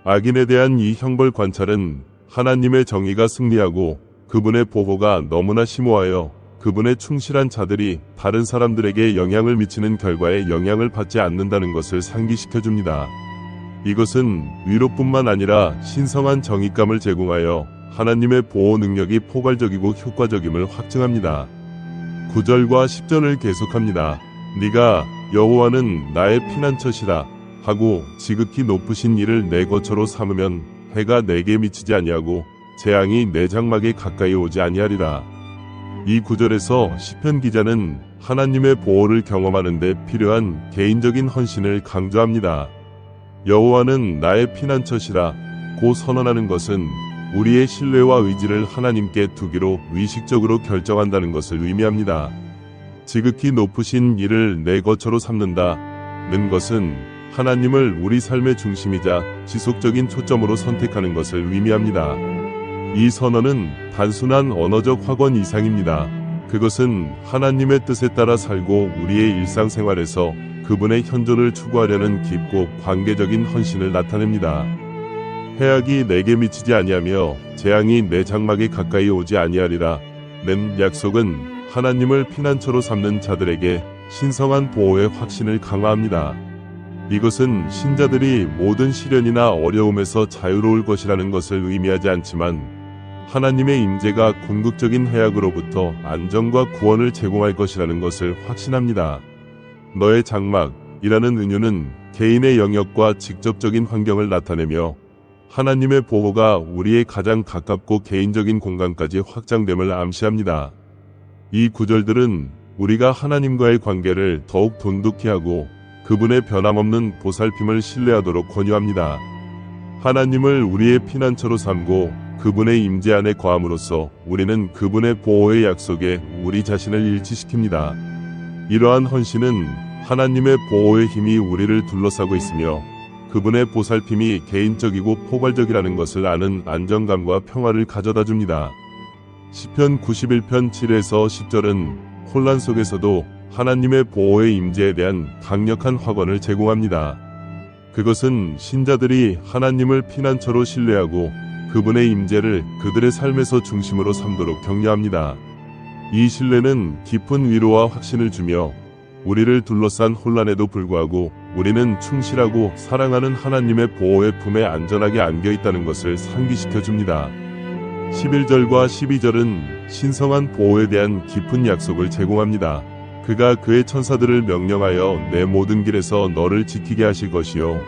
악인에 대한 이 형벌 관찰은 하나님의 정의가 승리하고 그분의 보호가 너무나 심오하여 그분의 충실한 자들이 다른 사람들에게 영향을 미치는 결과에 영향을 받지 않는다는 것을 상기시켜줍니다. 이것은 위로뿐만 아니라 신성한 정의감을 제공하여 하나님의 보호 능력이 포괄적이고 효과적임을 확증합니다. 9절과 10절을 계속합니다. 네가 여호와는 나의 피난처시라 하고 지극히 높으신 이를 내 거처로 삼으면 해가 내게 미치지 아니하고 재앙이 내 장막에 가까이 오지 아니하리라. 이 구절에서 시편 기자는 하나님의 보호를 경험하는 데 필요한 개인적인 헌신을 강조합니다. 여호와는 나의 피난처시라 고 선언하는 것은 우리의 신뢰와 의지를 하나님께 두기로 의식적으로 결정한다는 것을 의미합니다. 지극히 높으신 이를 내 거처로 삼는다는 것은 하나님을 우리 삶의 중심이자 지속적인 초점으로 선택하는 것을 의미합니다. 이 선언은 단순한 언어적 확언 이상입니다. 그것은 하나님의 뜻에 따라 살고 우리의 일상생활에서 그분의 현존을 추구하려는 깊고 관계적인 헌신을 나타냅니다. 해악이 내게 미치지 아니하며 재앙이 내 장막에 가까이 오지 아니하리라 는 약속은 하나님을 피난처로 삼는 자들에게 신성한 보호의 확신을 강화합니다. 이것은 신자들이 모든 시련이나 어려움에서 자유로울 것이라는 것을 의미하지 않지만 하나님의 임재가 궁극적인 해악으로부터 안정과 구원을 제공할 것이라는 것을 확신합니다. 너의 장막이라는 은유는 개인의 영역과 직접적인 환경을 나타내며 하나님의 보호가 우리의 가장 가깝고 개인적인 공간까지 확장됨을 암시합니다. 이 구절들은 우리가 하나님과의 관계를 더욱 돈독히 하고 그분의 변함없는 보살핌을 신뢰하도록 권유합니다. 하나님을 우리의 피난처로 삼고 그분의 임재 안에 거함으로써 우리는 그분의 보호의 약속에 우리 자신을 일치시킵니다. 이러한 헌신은 하나님의 보호의 힘이 우리를 둘러싸고 있으며 그분의 보살핌이 개인적이고 포괄적이라는 것을 아는 안정감과 평화를 가져다 줍니다. 시편 91편 7에서 10절은 혼란 속에서도 하나님의 보호의 임재에 대한 강력한 확언을 제공합니다. 그것은 신자들이 하나님을 피난처로 신뢰하고 그분의 임재를 그들의 삶에서 중심으로 삼도록 격려합니다. 이 신뢰는 깊은 위로와 확신을 주며 우리를 둘러싼 혼란에도 불구하고 우리는 충실하고 사랑하는 하나님의 보호의 품에 안전하게 안겨 있다는 것을 상기시켜 줍니다. 11절과 12절은 신성한 보호에 대한 깊은 약속을 제공합니다. 그가 그의 천사들을 명령하여 내 모든 길에서 너를 지키게 하실 것이요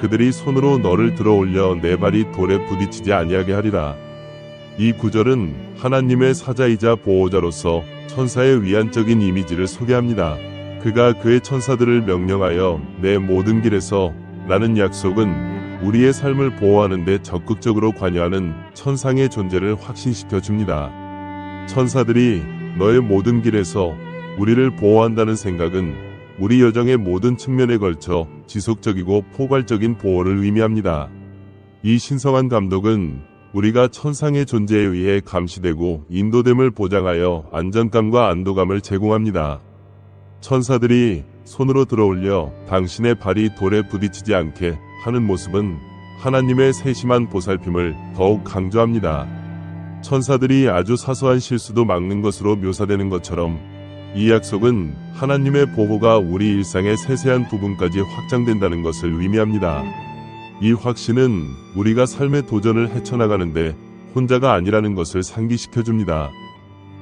그들이 손으로 너를 들어 올려 내 발이 돌에 부딪히지 아니하게 하리라. 이 구절은 하나님의 사자이자 보호자로서 천사의 위안적인 이미지를 소개합니다. 그가 그의 천사들을 명령하여 내 모든 길에서 라는 약속은 우리의 삶을 보호하는 데 적극적으로 관여하는 천상의 존재를 확신시켜 줍니다. 천사들이 너의 모든 길에서 우리를 보호한다는 생각은 우리 여정의 모든 측면에 걸쳐 지속적이고 포괄적인 보호를 의미합니다. 이 신성한 감독은 우리가 천상의 존재에 의해 감시되고 인도됨을 보장하여 안전감과 안도감을 제공합니다. 천사들이 손으로 들어올려 당신의 발이 돌에 부딪히지 않게 하는 모습은 하나님의 세심한 보살핌을 더욱 강조합니다. 천사들이 아주 사소한 실수도 막는 것으로 묘사되는 것처럼 이 약속은 하나님의 보호가 우리 일상의 세세한 부분까지 확장된다는 것을 의미합니다. 이 확신은 우리가 삶의 도전을 헤쳐나가는데 혼자가 아니라는 것을 상기시켜 줍니다.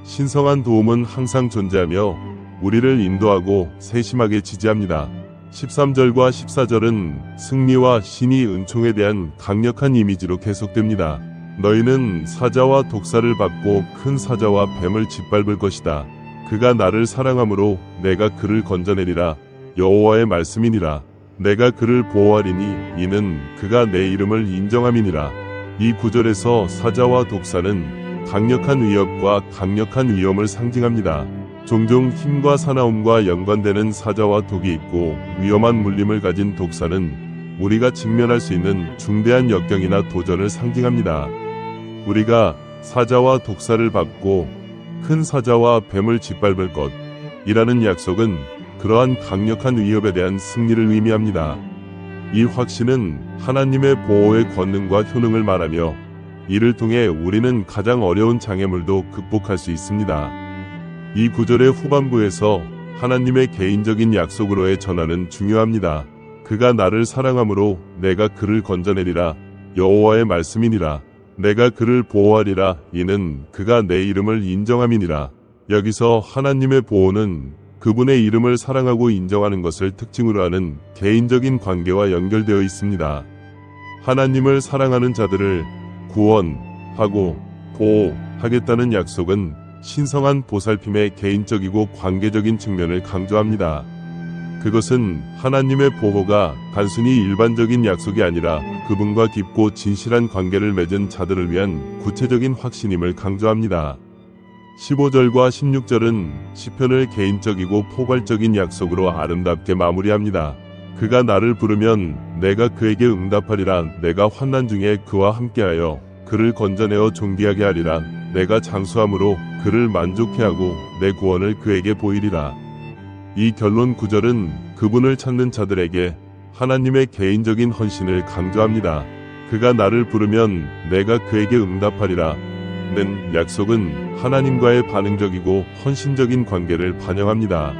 신성한 도움은 항상 존재하며 우리를 인도하고 세심하게 지지합니다. 13절과 14절은 승리와 신이 은총에 대한 강력한 이미지로 계속됩니다. 너희는 사자와 독사를 받고 큰 사자와 뱀을 짓밟을 것이다. 그가 나를 사랑함으로 내가 그를 건져내리라. 여호와의 말씀이니라. 내가 그를 보호하리니 이는 그가 내 이름을 인정함이니라. 이 구절에서 사자와 독사는 강력한 위협과 강력한 위험을 상징합니다. 종종 힘과 사나움과 연관되는 사자와 독이 있고 위험한 물림을 가진 독사는 우리가 직면할 수 있는 중대한 역경이나 도전을 상징합니다. 우리가 사자와 독사를 받고 큰 사자와 뱀을 짓밟을 것이라는 약속은 그러한 강력한 위협에 대한 승리를 의미합니다. 이 확신은 하나님의 보호의 권능과 효능을 말하며 이를 통해 우리는 가장 어려운 장애물도 극복할 수 있습니다. 이 구절의 후반부에서 하나님의 개인적인 약속으로의 전환은 중요합니다. 그가 나를 사랑함으로 내가 그를 건져내리라. 여호와의 말씀이니라. 내가 그를 보호하리라. 이는 그가 내 이름을 인정함이니라. 여기서 하나님의 보호는 그분의 이름을 사랑하고 인정하는 것을 특징으로 하는 개인적인 관계와 연결되어 있습니다. 하나님을 사랑하는 자들을 구원하고 보호하겠다는 약속은 신성한 보살핌의 개인적이고 관계적인 측면을 강조합니다. 그것은 하나님의 보호가 단순히 일반적인 약속이 아니라 그분과 깊고 진실한 관계를 맺은 자들을 위한 구체적인 확신임을 강조합니다. 15절과 16절은 시편을 개인적이고 포괄적인 약속으로 아름답게 마무리합니다. 그가 나를 부르면 내가 그에게 응답하리라. 내가 환난 중에 그와 함께하여 그를 건져내어 존귀하게 하리라. 내가 장수함으로 그를 만족해 하고 내 구원을 그에게 보이리라. 이 결론 구절은 그분을 찾는 자들에게 하나님의 개인적인 헌신을 강조합니다. 그가 나를 부르면 내가 그에게 응답하리라. 는 약속은 하나님과의 반응적이고 헌신적인 관계를 반영합니다.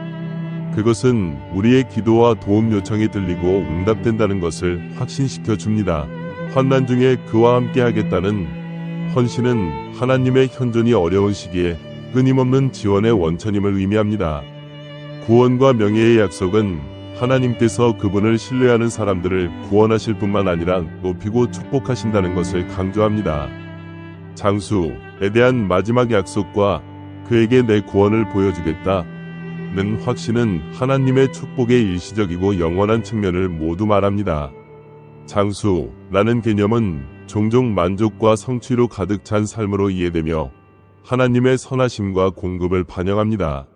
그것은 우리의 기도와 도움 요청이 들리고 응답된다는 것을 확신시켜 줍니다. 환난 중에 그와 함께 하겠다는 헌신은 하나님의 현존이 어려운 시기에 끊임없는 지원의 원천임을 의미합니다. 구원과 명예의 약속은 하나님께서 그분을 신뢰하는 사람들을 구원하실 뿐만 아니라 높이고 축복하신다는 것을 강조합니다. 장수에 대한 마지막 약속과 그에게 내 구원을 보여주겠다는 확신은 하나님의 축복의 일시적이고 영원한 측면을 모두 말합니다. 장수라는 개념은 종종 만족과 성취로 가득 찬 삶으로 이해되며 하나님의 선하심과 공급을 반영합니다.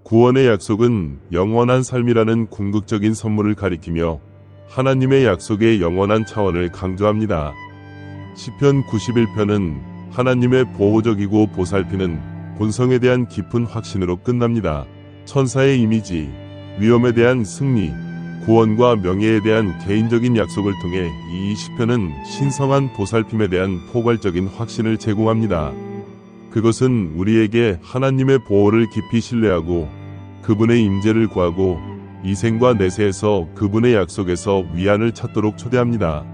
구원의 약속은 영원한 삶이라는 궁극적인 선물을 가리키며 하나님의 약속의 영원한 차원을 강조합니다. 시편 91편은 하나님의 보호적이고 보살피는 본성에 대한 깊은 확신으로 끝납니다. 천사의 이미지, 위험에 대한 승리, 구원과 명예에 대한 개인적인 약속을 통해 이 시편은 신성한 보살핌에 대한 포괄적인 확신을 제공합니다. 그것은 우리에게 하나님의 보호를 깊이 신뢰하고 그분의 임재를 구하고 이생과 내세에서 그분의 약속에서 위안을 찾도록 초대합니다.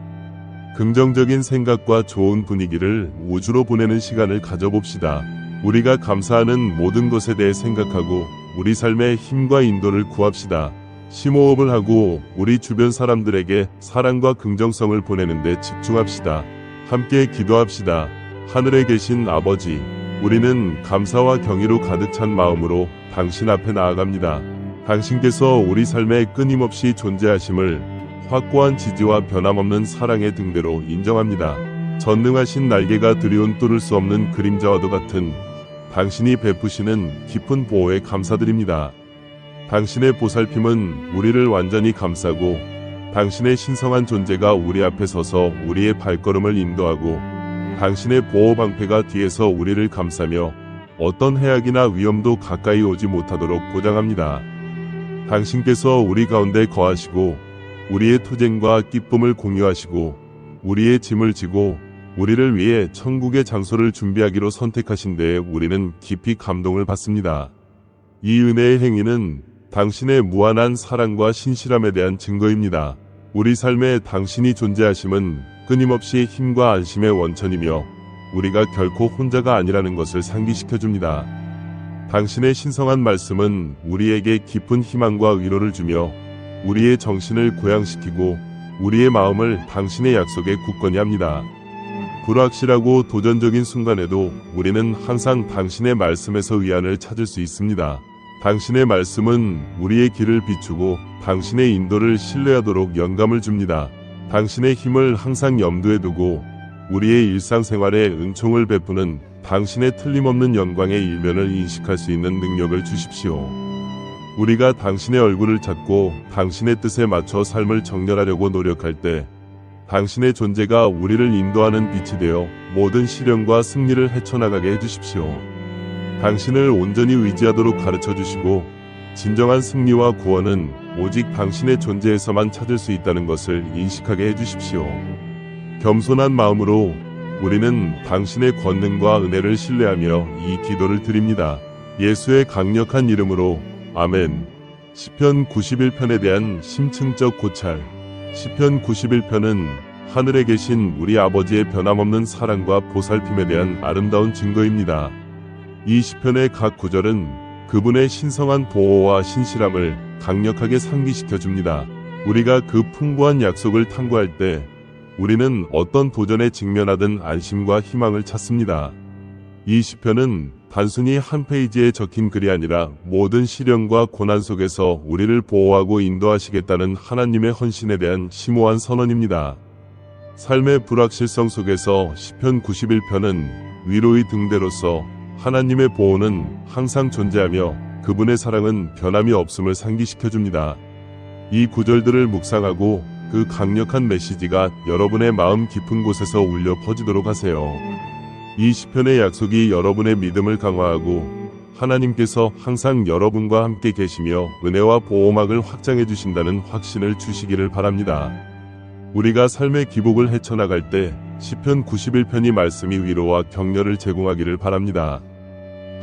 긍정적인 생각과 좋은 분위기를 우주로 보내는 시간을 가져봅시다. 우리가 감사하는 모든 것에 대해 생각하고 우리 삶의 힘과 인도를 구합시다. 심호흡을 하고 우리 주변 사람들에게 사랑과 긍정성을 보내는 데 집중합시다. 함께 기도합시다. 하늘에 계신 아버지, 우리는 감사와 경의로 가득 찬 마음으로 당신 앞에 나아갑니다. 당신께서 우리 삶에 끊임없이 존재하심을 확고한 지지와 변함없는 사랑의 등대로 인정합니다. 전능하신 날개가 드리운 뚫을 수 없는 그림자와도 같은 당신이 베푸시는 깊은 보호에 감사드립니다. 당신의 보살핌은 우리를 완전히 감싸고 당신의 신성한 존재가 우리 앞에 서서 우리의 발걸음을 인도하고 당신의 보호 방패가 뒤에서 우리를 감싸며 어떤 해악이나 위험도 가까이 오지 못하도록 보장합니다. 당신께서 우리 가운데 거하시고 우리의 투쟁과 기쁨을 공유하시고 우리의 짐을 지고 우리를 위해 천국의 장소를 준비하기로 선택하신 데에 우리는 깊이 감동을 받습니다. 이 은혜의 행위는 당신의 무한한 사랑과 신실함에 대한 증거입니다. 우리 삶에 당신이 존재하심은 끊임없이 힘과 안심의 원천이며 우리가 결코 혼자가 아니라는 것을 상기시켜줍니다. 당신의 신성한 말씀은 우리에게 깊은 희망과 위로를 주며 우리의 정신을 고양시키고 우리의 마음을 당신의 약속에 굳건히 합니다. 불확실하고 도전적인 순간에도 우리는 항상 당신의 말씀에서 위안을 찾을 수 있습니다. 당신의 말씀은 우리의 길을 비추고 당신의 인도를 신뢰하도록 영감을 줍니다. 당신의 힘을 항상 염두에 두고 우리의 일상생활에 은총을 베푸는 당신의 틀림없는 영광의 일면을 인식할 수 있는 능력을 주십시오. 우리가 당신의 얼굴을 찾고 당신의 뜻에 맞춰 삶을 정렬하려고 노력할 때 당신의 존재가 우리를 인도하는 빛이 되어 모든 시련과 승리를 헤쳐나가게 해주십시오. 당신을 온전히 의지하도록 가르쳐 주시고 진정한 승리와 구원은 오직 당신의 존재에서만 찾을 수 있다는 것을 인식하게 해주십시오. 겸손한 마음으로 우리는 당신의 권능과 은혜를 신뢰하며 이 기도를 드립니다. 예수의 강력한 이름으로 아멘. 시편 91편에 대한 심층적 고찰. 시편 91편은 하늘에 계신 우리 아버지의 변함없는 사랑과 보살핌에 대한 아름다운 증거입니다. 이 시편의 각 구절은 그분의 신성한 보호와 신실함을 강력하게 상기시켜 줍니다. 우리가 그 풍부한 약속을 탐구할 때 우리는 어떤 도전에 직면하든 안심과 희망을 찾습니다. 이 시편은 단순히 한 페이지에 적힌 글이 아니라 모든 시련과 고난 속에서 우리를 보호하고 인도하시겠다는 하나님의 헌신에 대한 심오한 선언입니다. 삶의 불확실성 속에서 시편 91편은 위로의 등대로서 하나님의 보호는 항상 존재하며 그분의 사랑은 변함이 없음을 상기시켜줍니다. 이 구절들을 묵상하고 그 강력한 메시지가 여러분의 마음 깊은 곳에서 울려 퍼지도록 하세요. 이 시편의 약속이 여러분의 믿음을 강화하고 하나님께서 항상 여러분과 함께 계시며 은혜와 보호막을 확장해 주신다는 확신을 주시기를 바랍니다. 우리가 삶의 기복을 헤쳐나갈 때 시편 91편이 말씀이 위로와 격려를 제공하기를 바랍니다.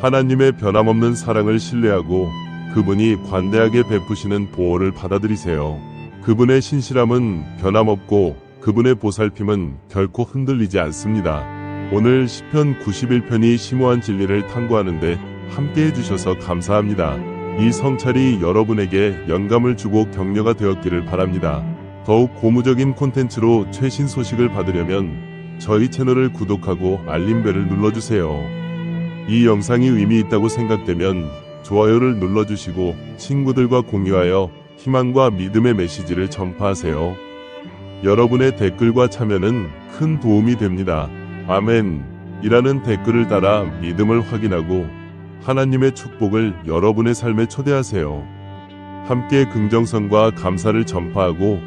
하나님의 변함없는 사랑을 신뢰하고 그분이 관대하게 베푸시는 보호를 받아들이세요. 그분의 신실함은 변함없고 그분의 보살핌은 결코 흔들리지 않습니다. 오늘 시편 91편이 심오한 진리를 탐구하는데 함께 해주셔서 감사합니다. 이 성찰이 여러분에게 영감을 주고 격려가 되었기를 바랍니다. 더욱 고무적인 콘텐츠로 최신 소식을 받으려면 저희 채널을 구독하고 알림벨을 눌러주세요. 이 영상이 의미 있다고 생각되면 좋아요를 눌러주시고 친구들과 공유하여 희망과 믿음의 메시지를 전파하세요. 여러분의 댓글과 참여는 큰 도움이 됩니다. 아멘 이라는 댓글을 달아 믿음을 확인하고 하나님의 축복을 여러분의 삶에 초대하세요. 함께 긍정성과 감사를 전파하고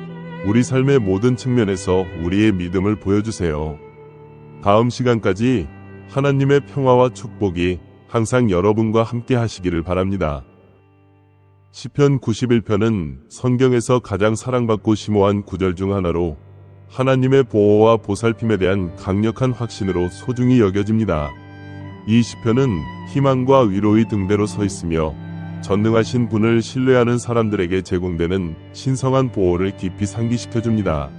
우리 삶의 모든 측면에서 우리의 믿음을 보여주세요. 다음 시간까지 하나님의 평화와 축복이 항상 여러분과 함께 하시기를 바랍니다. 시편 91편은 성경에서 가장 사랑받고 심오한 구절 중 하나로 하나님의 보호와 보살핌에 대한 강력한 확신으로 소중히 여겨집니다. 이 시편은 희망과 위로의 등대로 서 있으며 전능하신 분을 신뢰하는 사람들에게 제공되는 신성한 보호를 깊이 상기시켜줍니다.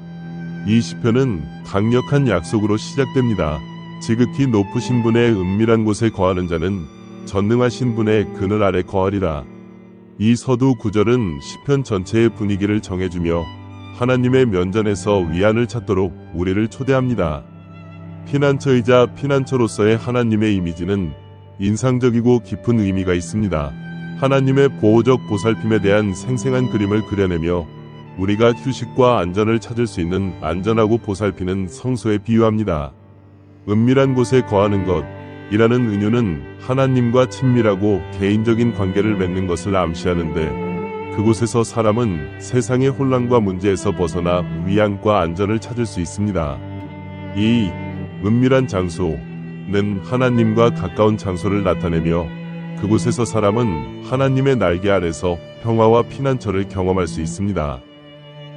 이 시편은 강력한 약속으로 시작됩니다. 지극히 높으신 분의 은밀한 곳에 거하는 자는 전능하신 분의 그늘 아래 거하리라. 이 서두 구절은 시편 전체의 분위기를 정해주며 하나님의 면전에서 위안을 찾도록 우리를 초대합니다. 피난처이자 피난처로서의 하나님의 이미지는 인상적이고 깊은 의미가 있습니다. 하나님의 보호적 보살핌에 대한 생생한 그림을 그려내며 우리가 휴식과 안전을 찾을 수 있는 안전하고 보살피는 성소에 비유합니다. 은밀한 곳에 거하는 것이라는 은유는 하나님과 친밀하고 개인적인 관계를 맺는 것을 암시하는데 그곳에서 사람은 세상의 혼란과 문제에서 벗어나 위안과 안전을 찾을 수 있습니다. 이 은밀한 장소는 하나님과 가까운 장소를 나타내며 그곳에서 사람은 하나님의 날개 아래서 평화와 피난처를 경험할 수 있습니다.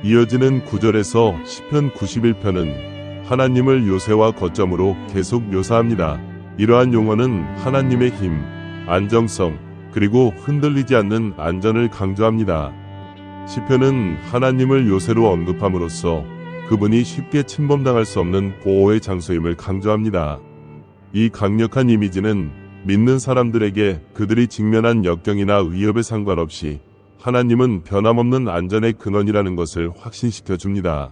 이어지는 구절에서 시편 91편은 하나님을 요새와 거점으로 계속 묘사합니다. 이러한 용어는 하나님의 힘, 안정성, 그리고 흔들리지 않는 안전을 강조합니다. 시편은 하나님을 요새로 언급함으로써 그분이 쉽게 침범당할 수 없는 보호의 장소임을 강조합니다. 이 강력한 이미지는 믿는 사람들에게 그들이 직면한 역경이나 위협에 상관없이 하나님은 변함없는 안전의 근원이라는 것을 확신시켜 줍니다.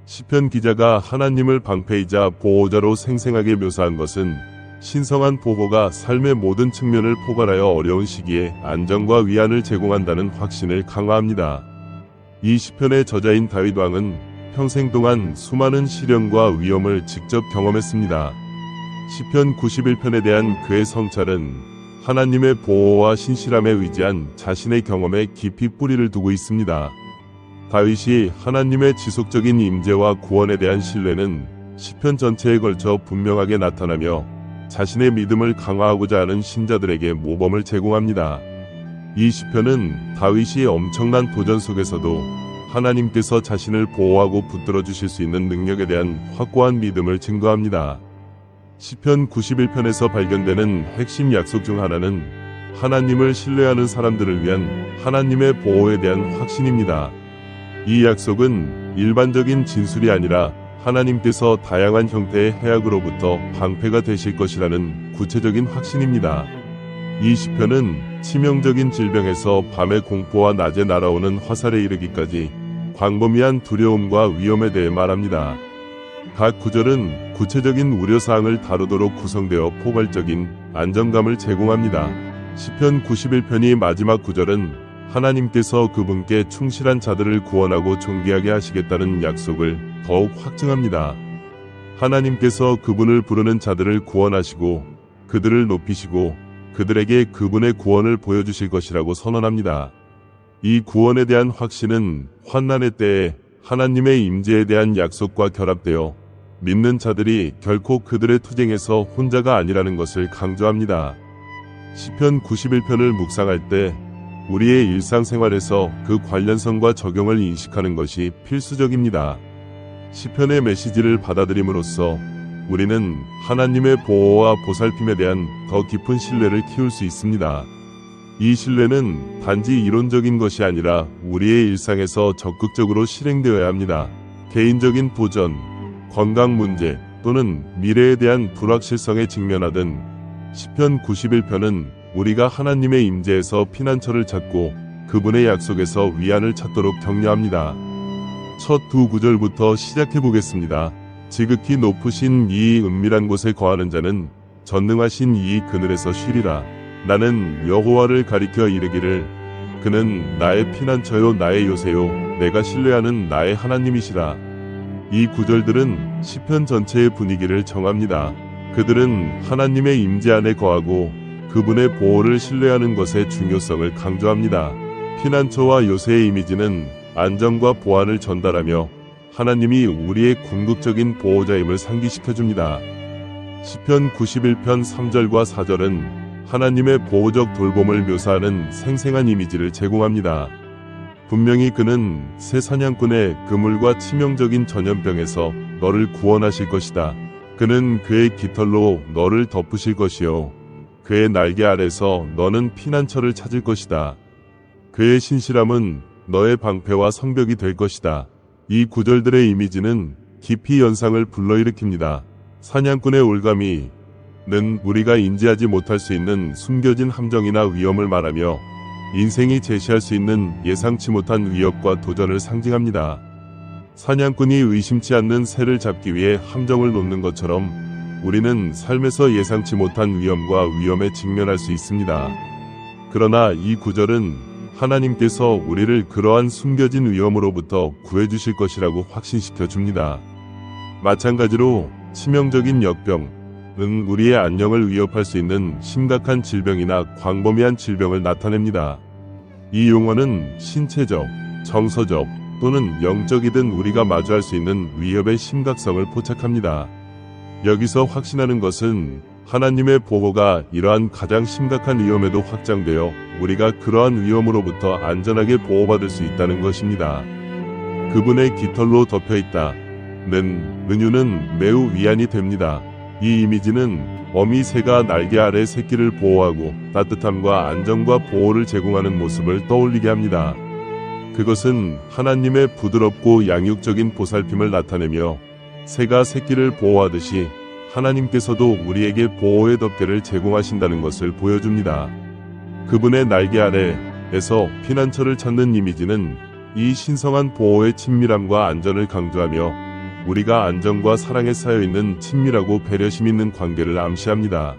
시편 기자가 하나님을 방패이자 보호자로 생생하게 묘사한 것은 신성한 보호가 삶의 모든 측면을 포괄하여 어려운 시기에 안정과 위안을 제공한다는 확신을 강화합니다. 이 시편의 저자인 다윗 왕은 평생 동안 수많은 시련과 위험을 직접 경험했습니다. 시편 91편에 대한 그의 성찰은 하나님의 보호와 신실함에 의지한 자신의 경험에 깊이 뿌리를 두고 있습니다. 다윗이 하나님의 지속적인 임재와 구원에 대한 신뢰는 시편 전체에 걸쳐 분명하게 나타나며 자신의 믿음을 강화하고자 하는 신자들에게 모범을 제공합니다. 이 시편은 다윗이 엄청난 도전 속에서도 하나님께서 자신을 보호하고 붙들어 주실 수 있는 능력에 대한 확고한 믿음을 증거합니다. 시편 91편에서 발견되는 핵심 약속 중 하나는 하나님을 신뢰하는 사람들을 위한 하나님의 보호에 대한 확신입니다. 이 약속은 일반적인 진술이 아니라 하나님께서 다양한 형태의 해악으로부터 방패가 되실 것이라는 구체적인 확신입니다. 이 시편은 치명적인 질병에서 밤의 공포와 낮에 날아오는 화살에 이르기까지 광범위한 두려움과 위험에 대해 말합니다. 각 구절은 구체적인 우려사항을 다루도록 구성되어 포괄적인 안정감을 제공합니다. 시편 91편이 마지막 구절은 하나님께서 그분께 충실한 자들을 구원하고 존귀하게 하시겠다는 약속을 더욱 확증합니다. 하나님께서 그분을 부르는 자들을 구원하시고 그들을 높이시고 그들에게 그분의 구원을 보여주실 것이라고 선언합니다. 이 구원에 대한 확신은 환난의 때에 하나님의 임재에 대한 약속과 결합되어 믿는 자들이 결코 그들의 투쟁에서 혼자가 아니라는 것을 강조합니다. 시편 91편을 묵상할 때 우리의 일상생활에서 그 관련성과 적용을 인식하는 것이 필수적입니다. 시편의 메시지를 받아들임으로써 우리는 하나님의 보호와 보살핌에 대한 더 깊은 신뢰를 키울 수 있습니다. 이 신뢰는 단지 이론적인 것이 아니라 우리의 일상에서 적극적으로 실행되어야 합니다. 개인적인 도전, 건강 문제 또는 미래에 대한 불확실성에 직면하든 시편 91편은 우리가 하나님의 임재에서 피난처를 찾고 그분의 약속에서 위안을 찾도록 격려합니다. 첫 두 구절부터 시작해 보겠습니다. 지극히 높으신 이 은밀한 곳에 거하는 자는 전능하신 이 그늘에서 쉬리라. 나는 여호와를 가리켜 이르기를 그는 나의 피난처요 나의 요새요 내가 신뢰하는 나의 하나님이시라. 이 구절들은 시편 전체의 분위기를 정합니다. 그들은 하나님의 임재 안에 거하고 그분의 보호를 신뢰하는 것의 중요성을 강조합니다. 피난처와 요새의 이미지는 안정과 보안을 전달하며 하나님이 우리의 궁극적인 보호자임을 상기시켜줍니다. 시편 91편 3절과 4절은 하나님의 보호적 돌봄을 묘사하는 생생한 이미지를 제공합니다. 분명히 그는 새 사냥꾼의 그물과 치명적인 전염병에서 너를 구원하실 것이다. 그는 그의 깃털로 너를 덮으실 것이요. 그의 날개 아래서 너는 피난처를 찾을 것이다. 그의 신실함은 너의 방패와 성벽이 될 것이다. 이 구절들의 이미지는 깊이 연상을 불러일으킵니다. 사냥꾼의 올가미는 우리가 인지하지 못할 수 있는 숨겨진 함정이나 위험을 말하며 인생이 제시할 수 있는 예상치 못한 위협과 도전을 상징합니다. 사냥꾼이 의심치 않는 새를 잡기 위해 함정을 놓는 것처럼 우리는 삶에서 예상치 못한 위험과 위험에 직면할 수 있습니다. 그러나 이 구절은 하나님께서 우리를 그러한 숨겨진 위험으로부터 구해주실 것이라고 확신시켜 줍니다. 마찬가지로 치명적인 역병은 우리의 안녕을 위협할 수 있는 심각한 질병이나 광범위한 질병을 나타냅니다. 이 용어는 신체적, 정서적 또는 영적이든 우리가 마주할 수 있는 위협의 심각성을 포착합니다. 여기서 확신하는 것은 하나님의 보호가 이러한 가장 심각한 위험에도 확장되어 우리가 그러한 위험으로부터 안전하게 보호받을 수 있다는 것입니다. 그분의 깃털로 덮여있다는 은유는 매우 위안이 됩니다. 이 이미지는 어미 새가 날개 아래 새끼를 보호하고 따뜻함과 안정과 보호를 제공하는 모습을 떠올리게 합니다. 그것은 하나님의 부드럽고 양육적인 보살핌을 나타내며 새가 새끼를 보호하듯이 하나님께서도 우리에게 보호의 덮개를 제공하신다는 것을 보여줍니다. 그분의 날개 아래에서 피난처를 찾는 이미지는 이 신성한 보호의 친밀함과 안전을 강조하며 우리가 안정과 사랑에 쌓여있는 친밀하고 배려심 있는 관계를 암시합니다.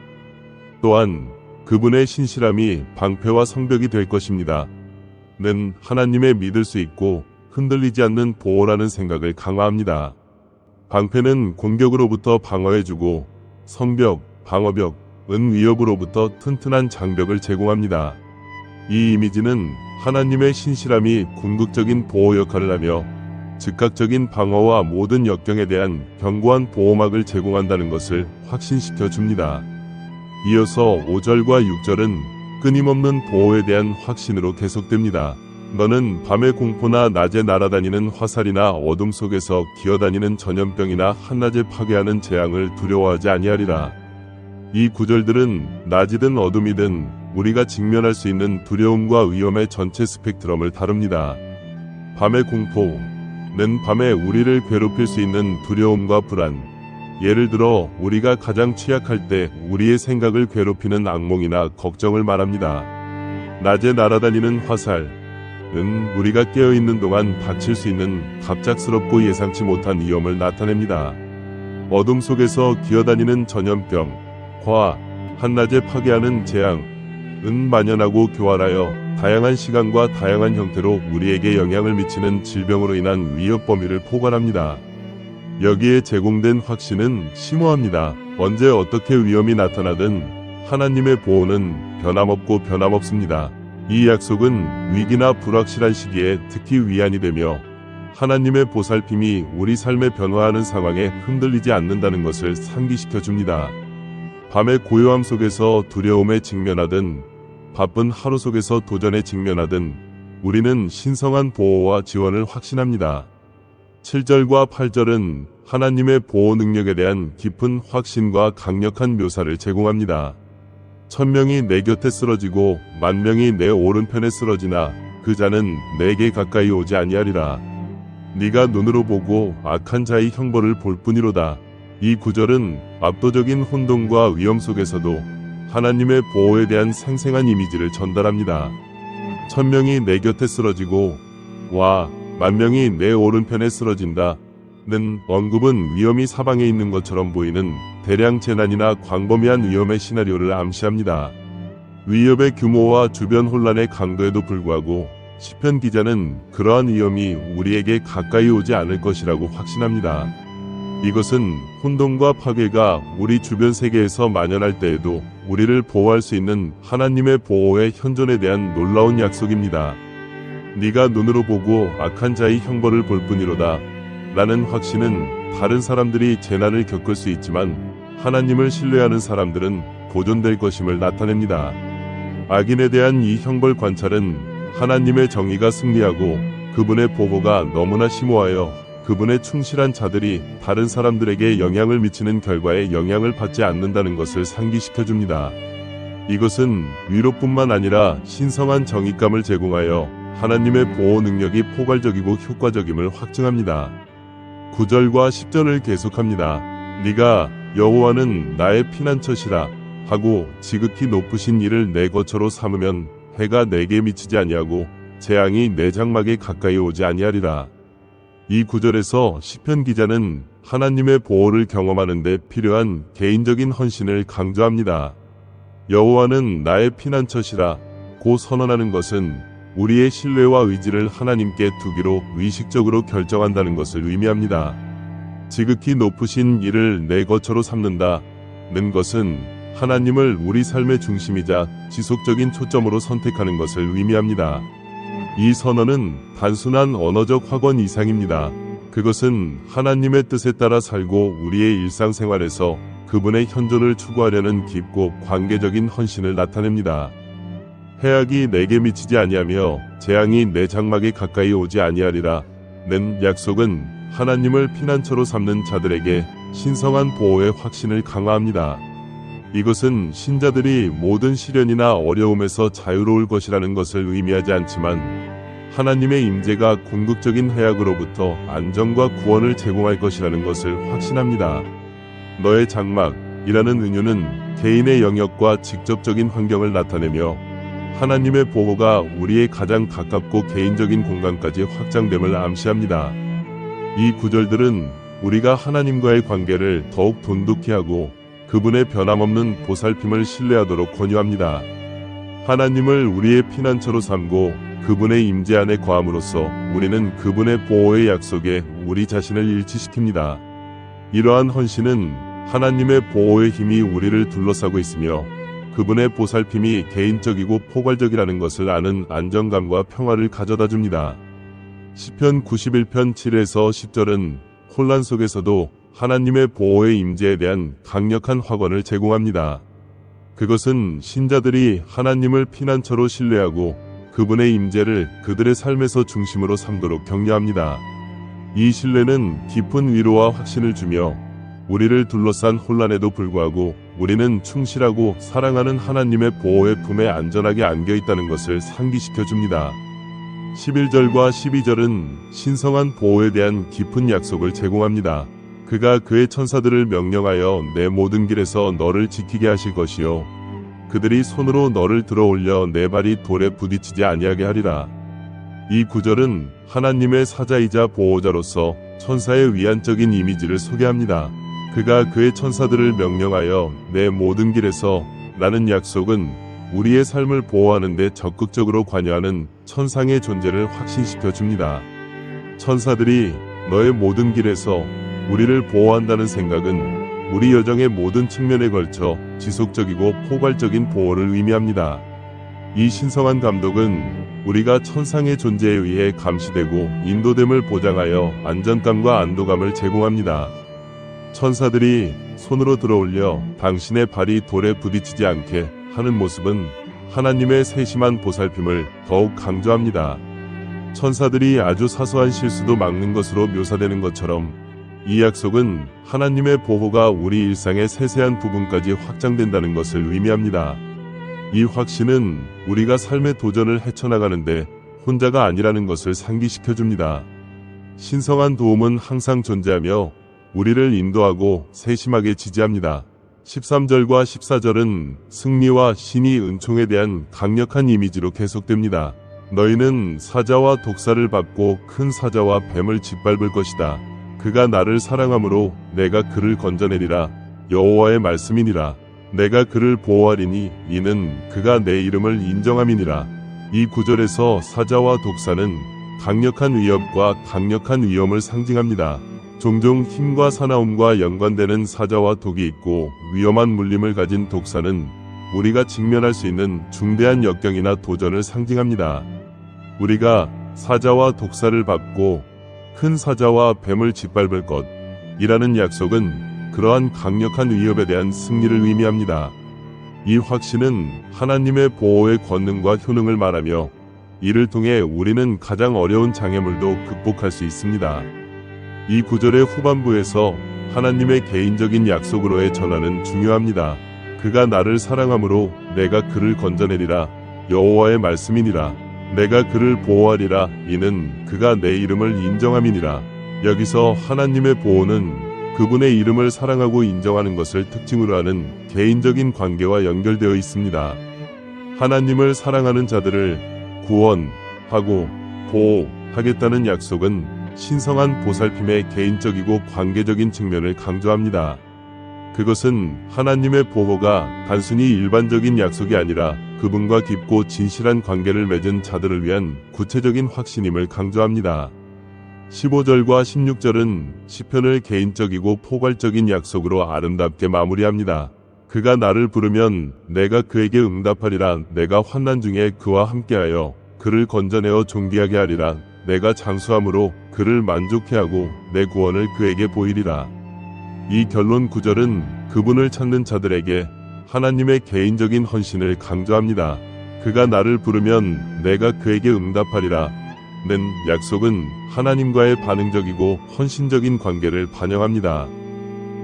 또한 그분의 신실함이 방패와 성벽이 될 것입니다. 는 하나님의 믿을 수 있고 흔들리지 않는 보호라는 생각을 강화합니다. 방패는 공격으로부터 방어해주고 성벽, 방어벽은 위협으로부터 튼튼한 장벽을 제공합니다. 이 이미지는 하나님의 신실함이 궁극적인 보호 역할을 하며 즉각적인 방어와 모든 역경에 대한 견고한 보호막을 제공한다는 것을 확신시켜 줍니다. 이어서 5절과 6절은 끊임없는 보호에 대한 확신으로 계속됩니다. 너는 밤의 공포나 낮에 날아다니는 화살이나 어둠 속에서 기어다니는 전염병이나 한낮에 파괴하는 재앙을 두려워하지 아니하리라. 이 구절들은 낮이든 어둠이든 우리가 직면할 수 있는 두려움과 위험의 전체 스펙트럼을 다룹니다. 밤의 공포는 밤에 우리를 괴롭힐 수 있는 두려움과 불안, 예를 들어 우리가 가장 취약할 때 우리의 생각을 괴롭히는 악몽이나 걱정을 말합니다. 낮에 날아다니는 화살은 우리가 깨어있는 동안 닥칠 수 있는 갑작스럽고 예상치 못한 위험을 나타냅니다. 어둠 속에서 기어다니는 전염병, 한낮에 파괴하는 재앙은 만연하고 교활하여 다양한 시간과 다양한 형태로 우리에게 영향을 미치는 질병으로 인한 위협 범위를 포괄합니다. 여기에 제공된 확신은 심오합니다. 언제 어떻게 위험이 나타나든 하나님의 보호는 변함없고 변함없습니다. 이 약속은 위기나 불확실한 시기에 특히 위안이 되며 하나님의 보살핌이 우리 삶에 변화하는 상황에 흔들리지 않는다는 것을 상기시켜 줍니다. 밤의 고요함 속에서 두려움에 직면하든 바쁜 하루 속에서 도전에 직면하든 우리는 신성한 보호와 지원을 확신합니다. 7절과 8절은 하나님의 보호 능력에 대한 깊은 확신과 강력한 묘사를 제공합니다. 1000명이 내 곁에 쓰러지고 10,000명이 내 오른편에 쓰러지나 그 자는 내게 가까이 오지 아니하리라. 네가 눈으로 보고 악한 자의 형벌을 볼 뿐이로다. 이 구절은 압도적인 혼돈과 위험 속에서도 하나님의 보호에 대한 생생한 이미지를 전달합니다. 1000명이 내 곁에 쓰러지고 10,000명이 내 오른편에 쓰러진다. 는 언급은 위험이 사방에 있는 것처럼 보이는 대량 재난이나 광범위한 위험의 시나리오를 암시합니다. 위협의 규모와 주변 혼란의 강도에도 불구하고 시편 기자는 그러한 위험이 우리에게 가까이 오지 않을 것이라고 확신합니다. 이것은 혼돈과 파괴가 우리 주변 세계에서 만연할 때에도 우리를 보호할 수 있는 하나님의 보호의 현존에 대한 놀라운 약속입니다. 네가 눈으로 보고 악한 자의 형벌을 볼 뿐이로다. 라는 확신은 다른 사람들이 재난을 겪을 수 있지만 하나님을 신뢰하는 사람들은 보존될 것임을 나타냅니다. 악인에 대한 이 형벌 관찰은 하나님의 정의가 승리하고 그분의 보호가 너무나 심오하여 그분의 충실한 자들이 다른 사람들에게 영향을 미치는 결과에 영향을 받지 않는다는 것을 상기시켜 줍니다. 이것은 위로뿐만 아니라 신성한 정의감을 제공하여 하나님의 보호 능력이 포괄적이고 효과적임을 확증합니다. 9절과 10절을 계속합니다. 네가 여호와는 나의 피난처시라 하고 지극히 높으신 이를 내 거처로 삼으면 해가 내게 미치지 아니하고 재앙이 내 장막에 가까이 오지 아니하리라. 이 구절에서 시편 기자는 하나님의 보호를 경험하는 데 필요한 개인적인 헌신을 강조합니다. 여호와는 나의 피난처시라 고 선언하는 것은 우리의 신뢰와 의지를 하나님께 두기로 의식적으로 결정한다는 것을 의미합니다. 지극히 높으신 이를 내 거처로 삼는다는 것은 하나님을 우리 삶의 중심이자 지속적인 초점으로 선택하는 것을 의미합니다. 이 선언은 단순한 언어적 확언 이상입니다. 그것은 하나님의 뜻에 따라 살고 우리의 일상생활에서 그분의 현존을 추구하려는 깊고 관계적인 헌신을 나타냅니다. 해악이 내게 미치지 아니하며 재앙이 내 장막에 가까이 오지 아니하리라 는 약속은 하나님을 피난처로 삼는 자들에게 신성한 보호의 확신을 강화합니다. 이것은 신자들이 모든 시련이나 어려움에서 자유로울 것이라는 것을 의미하지 않지만 하나님의 임재가 궁극적인 해악으로부터 안정과 구원을 제공할 것이라는 것을 확신합니다. 너의 장막이라는 은유는 개인의 영역과 직접적인 환경을 나타내며 하나님의 보호가 우리의 가장 가깝고 개인적인 공간까지 확장됨을 암시합니다. 이 구절들은 우리가 하나님과의 관계를 더욱 돈독히 하고 그분의 변함없는 보살핌을 신뢰하도록 권유합니다. 하나님을 우리의 피난처로 삼고 그분의 임재 안에 거함으로써 우리는 그분의 보호의 약속에 우리 자신을 일치시킵니다. 이러한 헌신은 하나님의 보호의 힘이 우리를 둘러싸고 있으며 그분의 보살핌이 개인적이고 포괄적이라는 것을 아는 안정감과 평화를 가져다 줍니다. 시편 91편 7에서 10절은 혼란 속에서도 하나님의 보호의 임재에 대한 강력한 확언을 제공합니다. 그것은 신자들이 하나님을 피난처로 신뢰하고 그분의 임재를 그들의 삶에서 중심으로 삼도록 격려합니다. 이 신뢰는 깊은 위로와 확신을 주며 우리를 둘러싼 혼란에도 불구하고 우리는 충실하고 사랑하는 하나님의 보호의 품에 안전하게 안겨 있다는 것을 상기시켜 줍니다. 11절과 12절은 신성한 보호에 대한 깊은 약속을 제공합니다. 그가 그의 천사들을 명령하여 내 모든 길에서 너를 지키게 하실 것이요 그들이 손으로 너를 들어 올려 내 발이 돌에 부딪히지 아니하게 하리라. 이 구절은 하나님의 사자이자 보호자로서 천사의 위안적인 이미지를 소개합니다. 그가 그의 천사들을 명령하여 내 모든 길에서 라는 약속은 우리의 삶을 보호하는 데 적극적으로 관여하는 천상의 존재를 확신시켜 줍니다. 천사들이 너의 모든 길에서 우리를 보호한다는 생각은 우리 여정의 모든 측면에 걸쳐 지속적이고 포괄적인 보호를 의미합니다. 이 신성한 감독은 우리가 천상의 존재에 의해 감시되고 인도됨을 보장하여 안전감과 안도감을 제공합니다. 천사들이 손으로 들어올려 당신의 발이 돌에 부딪히지 않게 하는 모습은 하나님의 세심한 보살핌을 더욱 강조합니다. 천사들이 아주 사소한 실수도 막는 것으로 묘사되는 것처럼 이 약속은 하나님의 보호가 우리 일상의 세세한 부분까지 확장된다는 것을 의미합니다. 이 확신은 우리가 삶의 도전을 헤쳐나가는데 혼자가 아니라는 것을 상기시켜 줍니다. 신성한 도움은 항상 존재하며 우리를 인도하고 세심하게 지지합니다. 13절과 14절은 승리와 신이 은총에 대한 강력한 이미지로 계속됩니다. 너희는 사자와 독사를 밟고 큰 사자와 뱀을 짓밟을 것이다. 그가 나를 사랑함으로 내가 그를 건져내리라. 여호와의 말씀이니라. 내가 그를 보호하리니 이는 그가 내 이름을 인정함이니라. 이 구절에서 사자와 독사는 강력한 위협과 강력한 위험을 상징합니다. 종종 힘과 사나움과 연관되는 사자와 독이 있고 위험한 물림을 가진 독사는 우리가 직면할 수 있는 중대한 역경이나 도전을 상징합니다. 우리가 사자와 독사를 밟고 큰 사자와 뱀을 짓밟을 것이라는 약속은 그러한 강력한 위협에 대한 승리를 의미합니다. 이 확신은 하나님의 보호의 권능과 효능을 말하며 이를 통해 우리는 가장 어려운 장애물도 극복할 수 있습니다. 이 구절의 후반부에서 하나님의 개인적인 약속으로의 전환은 중요합니다. 그가 나를 사랑함으로 내가 그를 건져내리라. 여호와의 말씀이니라. 내가 그를 보호하리라. 이는 그가 내 이름을 인정함이니라. 여기서 하나님의 보호는 그분의 이름을 사랑하고 인정하는 것을 특징으로 하는 개인적인 관계와 연결되어 있습니다. 하나님을 사랑하는 자들을 구원하고 보호하겠다는 약속은 신성한 보살핌의 개인적이고 관계적인 측면을 강조합니다. 그것은 하나님의 보호가 단순히 일반적인 약속이 아니라 그분과 깊고 진실한 관계를 맺은 자들을 위한 구체적인 확신임을 강조합니다. 15절과 16절은 시편을 개인적이고 포괄적인 약속으로 아름답게 마무리합니다. 그가 나를 부르면 내가 그에게 응답하리라. 내가 환난 중에 그와 함께하여 그를 건져내어 존귀하게 하리라. 내가 장수함으로 그를 만족해 하고 내 구원을 그에게 보이리라. 이 결론 구절은 그분을 찾는 자들에게 하나님의 개인적인 헌신을 강조합니다. 그가 나를 부르면 내가 그에게 응답하리라. 는 약속은 하나님과의 반응적이고 헌신적인 관계를 반영합니다.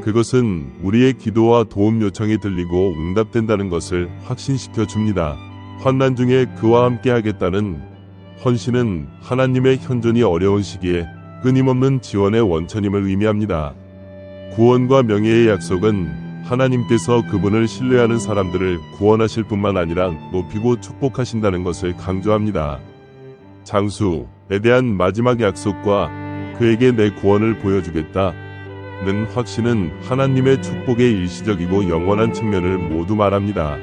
그것은 우리의 기도와 도움 요청이 들리고 응답된다는 것을 확신시켜 줍니다. 환난 중에 그와 함께 하겠다는 헌신은 하나님의 현존이 어려운 시기에 끊임없는 지원의 원천임을 의미합니다. 구원과 명예의 약속은 하나님께서 그분을 신뢰하는 사람들을 구원하실 뿐만 아니라 높이고 축복하신다는 것을 강조합니다. 장수에 대한 마지막 약속과 그에게 내 구원을 보여주겠다 는 확신은 하나님의 축복의 일시적이고 영원한 측면을 모두 말합니다.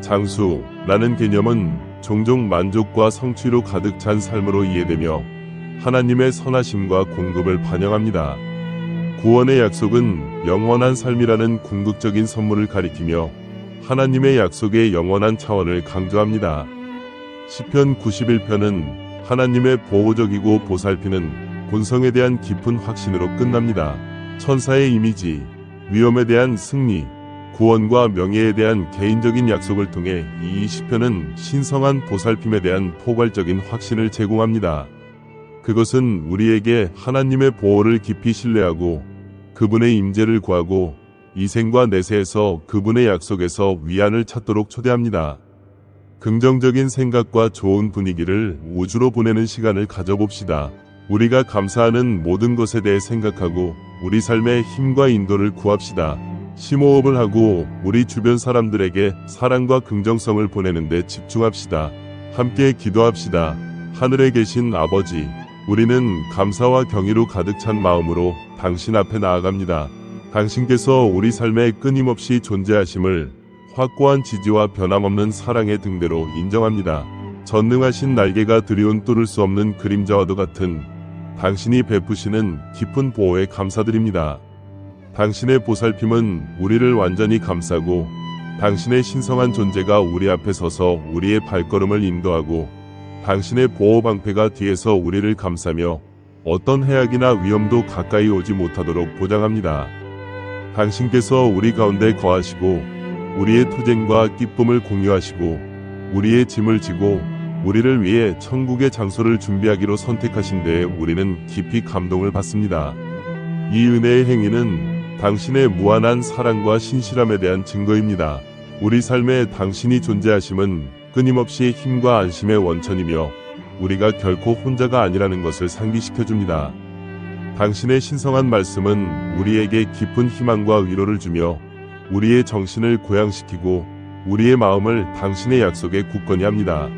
장수라는 개념은 종종 만족과 성취로 가득 찬 삶으로 이해되며 하나님의 선하심과 공급을 반영합니다. 구원의 약속은 영원한 삶이라는 궁극적인 선물을 가리키며 하나님의 약속의 영원한 차원을 강조합니다. 시편 91편은 하나님의 보호적이고 보살피는 본성에 대한 깊은 확신으로 끝납니다. 천사의 이미지, 위험에 대한 승리, 구원과 명예에 대한 개인적인 약속을 통해 이 시편은 신성한 보살핌에 대한 포괄적인 확신을 제공합니다. 그것은 우리에게 하나님의 보호를 깊이 신뢰하고 그분의 임재를 구하고 이 생과 내세에서 그분의 약속에서 위안을 찾도록 초대합니다. 긍정적인 생각과 좋은 분위기를 우주로 보내는 시간을 가져봅시다. 우리가 감사하는 모든 것에 대해 생각하고 우리 삶의 힘과 인도를 구합시다. 심호흡을 하고 우리 주변 사람들에게 사랑과 긍정성을 보내는 데 집중합시다. 함께 기도합시다. 하늘에 계신 아버지, 우리는 감사와 경의로 가득 찬 마음으로 당신 앞에 나아갑니다. 당신께서 우리 삶에 끊임없이 존재하심을 확고한 지지와 변함없는 사랑의 등대로 인정합니다. 전능하신 날개가 드리운 뚫을 수 없는 그림자와도 같은 당신이 베푸시는 깊은 보호에 감사드립니다. 당신의 보살핌은 우리를 완전히 감싸고 당신의 신성한 존재가 우리 앞에 서서 우리의 발걸음을 인도하고 당신의 보호 방패가 뒤에서 우리를 감싸며 어떤 해악이나 위험도 가까이 오지 못하도록 보장합니다. 당신께서 우리 가운데 거하시고 우리의 투쟁과 기쁨을 공유하시고 우리의 짐을 지고 우리를 위해 천국의 장소를 준비하기로 선택하신 데에 우리는 깊이 감동을 받습니다. 이 은혜의 행위는 당신의 무한한 사랑과 신실함에 대한 증거입니다. 우리 삶에 당신이 존재하심은 끊임없이 힘과 안심의 원천이며 우리가 결코 혼자가 아니라는 것을 상기시켜줍니다. 당신의 신성한 말씀은 우리에게 깊은 희망과 위로를 주며 우리의 정신을 고양시키고 우리의 마음을 당신의 약속에 굳건히 합니다.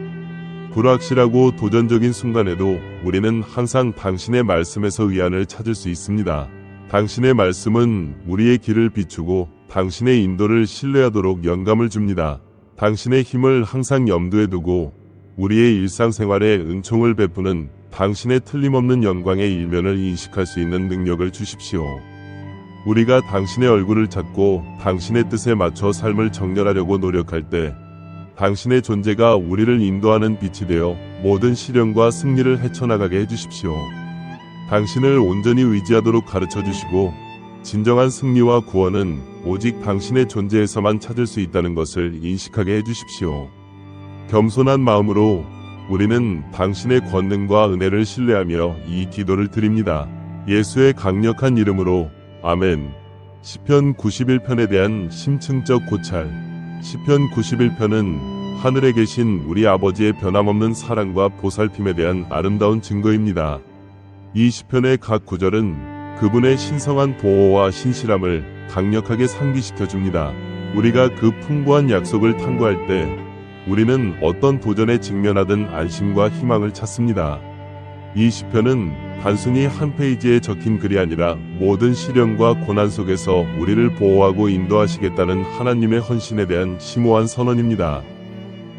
불확실하고 도전적인 순간에도 우리는 항상 당신의 말씀에서 위안을 찾을 수 있습니다. 당신의 말씀은 우리의 길을 비추고 당신의 인도를 신뢰하도록 영감을 줍니다. 당신의 힘을 항상 염두에 두고 우리의 일상생활에 은총을 베푸는 당신의 틀림없는 영광의 일면을 인식할 수 있는 능력을 주십시오. 우리가 당신의 얼굴을 찾고 당신의 뜻에 맞춰 삶을 정렬하려고 노력할 때 당신의 존재가 우리를 인도하는 빛이 되어 모든 시련과 승리를 헤쳐나가게 해주십시오. 당신을 온전히 의지하도록 가르쳐 주시고 진정한 승리와 구원은 오직 당신의 존재에서만 찾을 수 있다는 것을 인식하게 해주십시오. 겸손한 마음으로 우리는 당신의 권능과 은혜를 신뢰하며 이 기도를 드립니다. 예수의 강력한 이름으로 아멘. 시편 91편에 대한 심층적 고찰. 시편 91편은 하늘에 계신 우리 아버지의 변함없는 사랑과 보살핌에 대한 아름다운 증거입니다. 이 시편의 각 구절은 그분의 신성한 보호와 신실함을 강력하게 상기시켜 줍니다. 우리가 그 풍부한 약속을 탐구할 때 우리는 어떤 도전에 직면하든 안심과 희망을 찾습니다. 이 시편은 단순히 한 페이지에 적힌 글이 아니라 모든 시련과 고난 속에서 우리를 보호하고 인도하시겠다는 하나님의 헌신에 대한 심오한 선언입니다.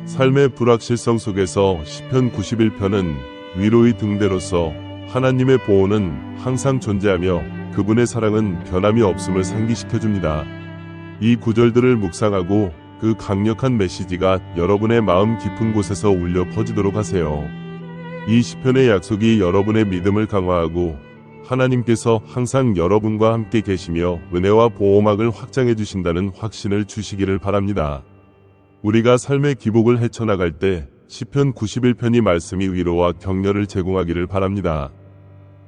삶의 불확실성 속에서 시편 91편은 위로의 등대로서 하나님의 보호는 항상 존재하며 그분의 사랑은 변함이 없음을 상기시켜줍니다. 이 구절들을 묵상하고 그 강력한 메시지가 여러분의 마음 깊은 곳에서 울려 퍼지도록 하세요. 이 시편의 약속이 여러분의 믿음을 강화하고 하나님께서 항상 여러분과 함께 계시며 은혜와 보호막을 확장해 주신다는 확신을 주시기를 바랍니다. 우리가 삶의 기복을 헤쳐나갈 때 시편 91편이 말씀이 위로와 격려를 제공하기를 바랍니다.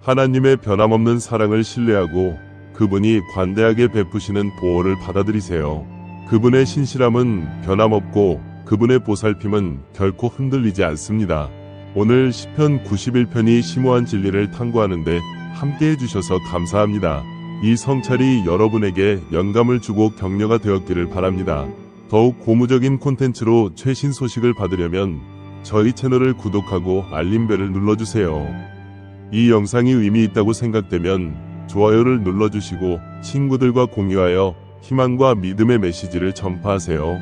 하나님의 변함없는 사랑을 신뢰하고 그분이 관대하게 베푸시는 보호를 받아들이세요. 그분의 신실함은 변함없고 그분의 보살핌은 결코 흔들리지 않습니다. 오늘 시편 91편이 심오한 진리를 탐구하는데 함께 해주셔서 감사합니다. 이 성찰이 여러분에게 영감을 주고 격려가 되었기를 바랍니다. 더욱 고무적인 콘텐츠로 최신 소식을 받으려면 저희 채널을 구독하고 알림벨을 눌러주세요. 이 영상이 의미 있다고 생각되면 좋아요를 눌러주시고 친구들과 공유하여 희망과 믿음의 메시지를 전파하세요.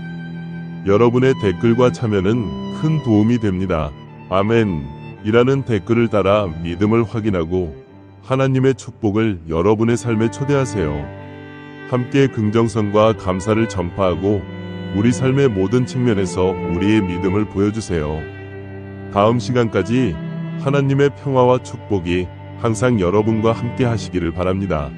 여러분의 댓글과 참여는 큰 도움이 됩니다. 아멘 이라는 댓글을 달아 믿음을 확인하고 하나님의 축복을 여러분의 삶에 초대하세요. 함께 긍정성과 감사를 전파하고 우리 삶의 모든 측면에서 우리의 믿음을 보여주세요. 다음 시간까지 하나님의 평화와 축복이 항상 여러분과 함께 하시기를 바랍니다.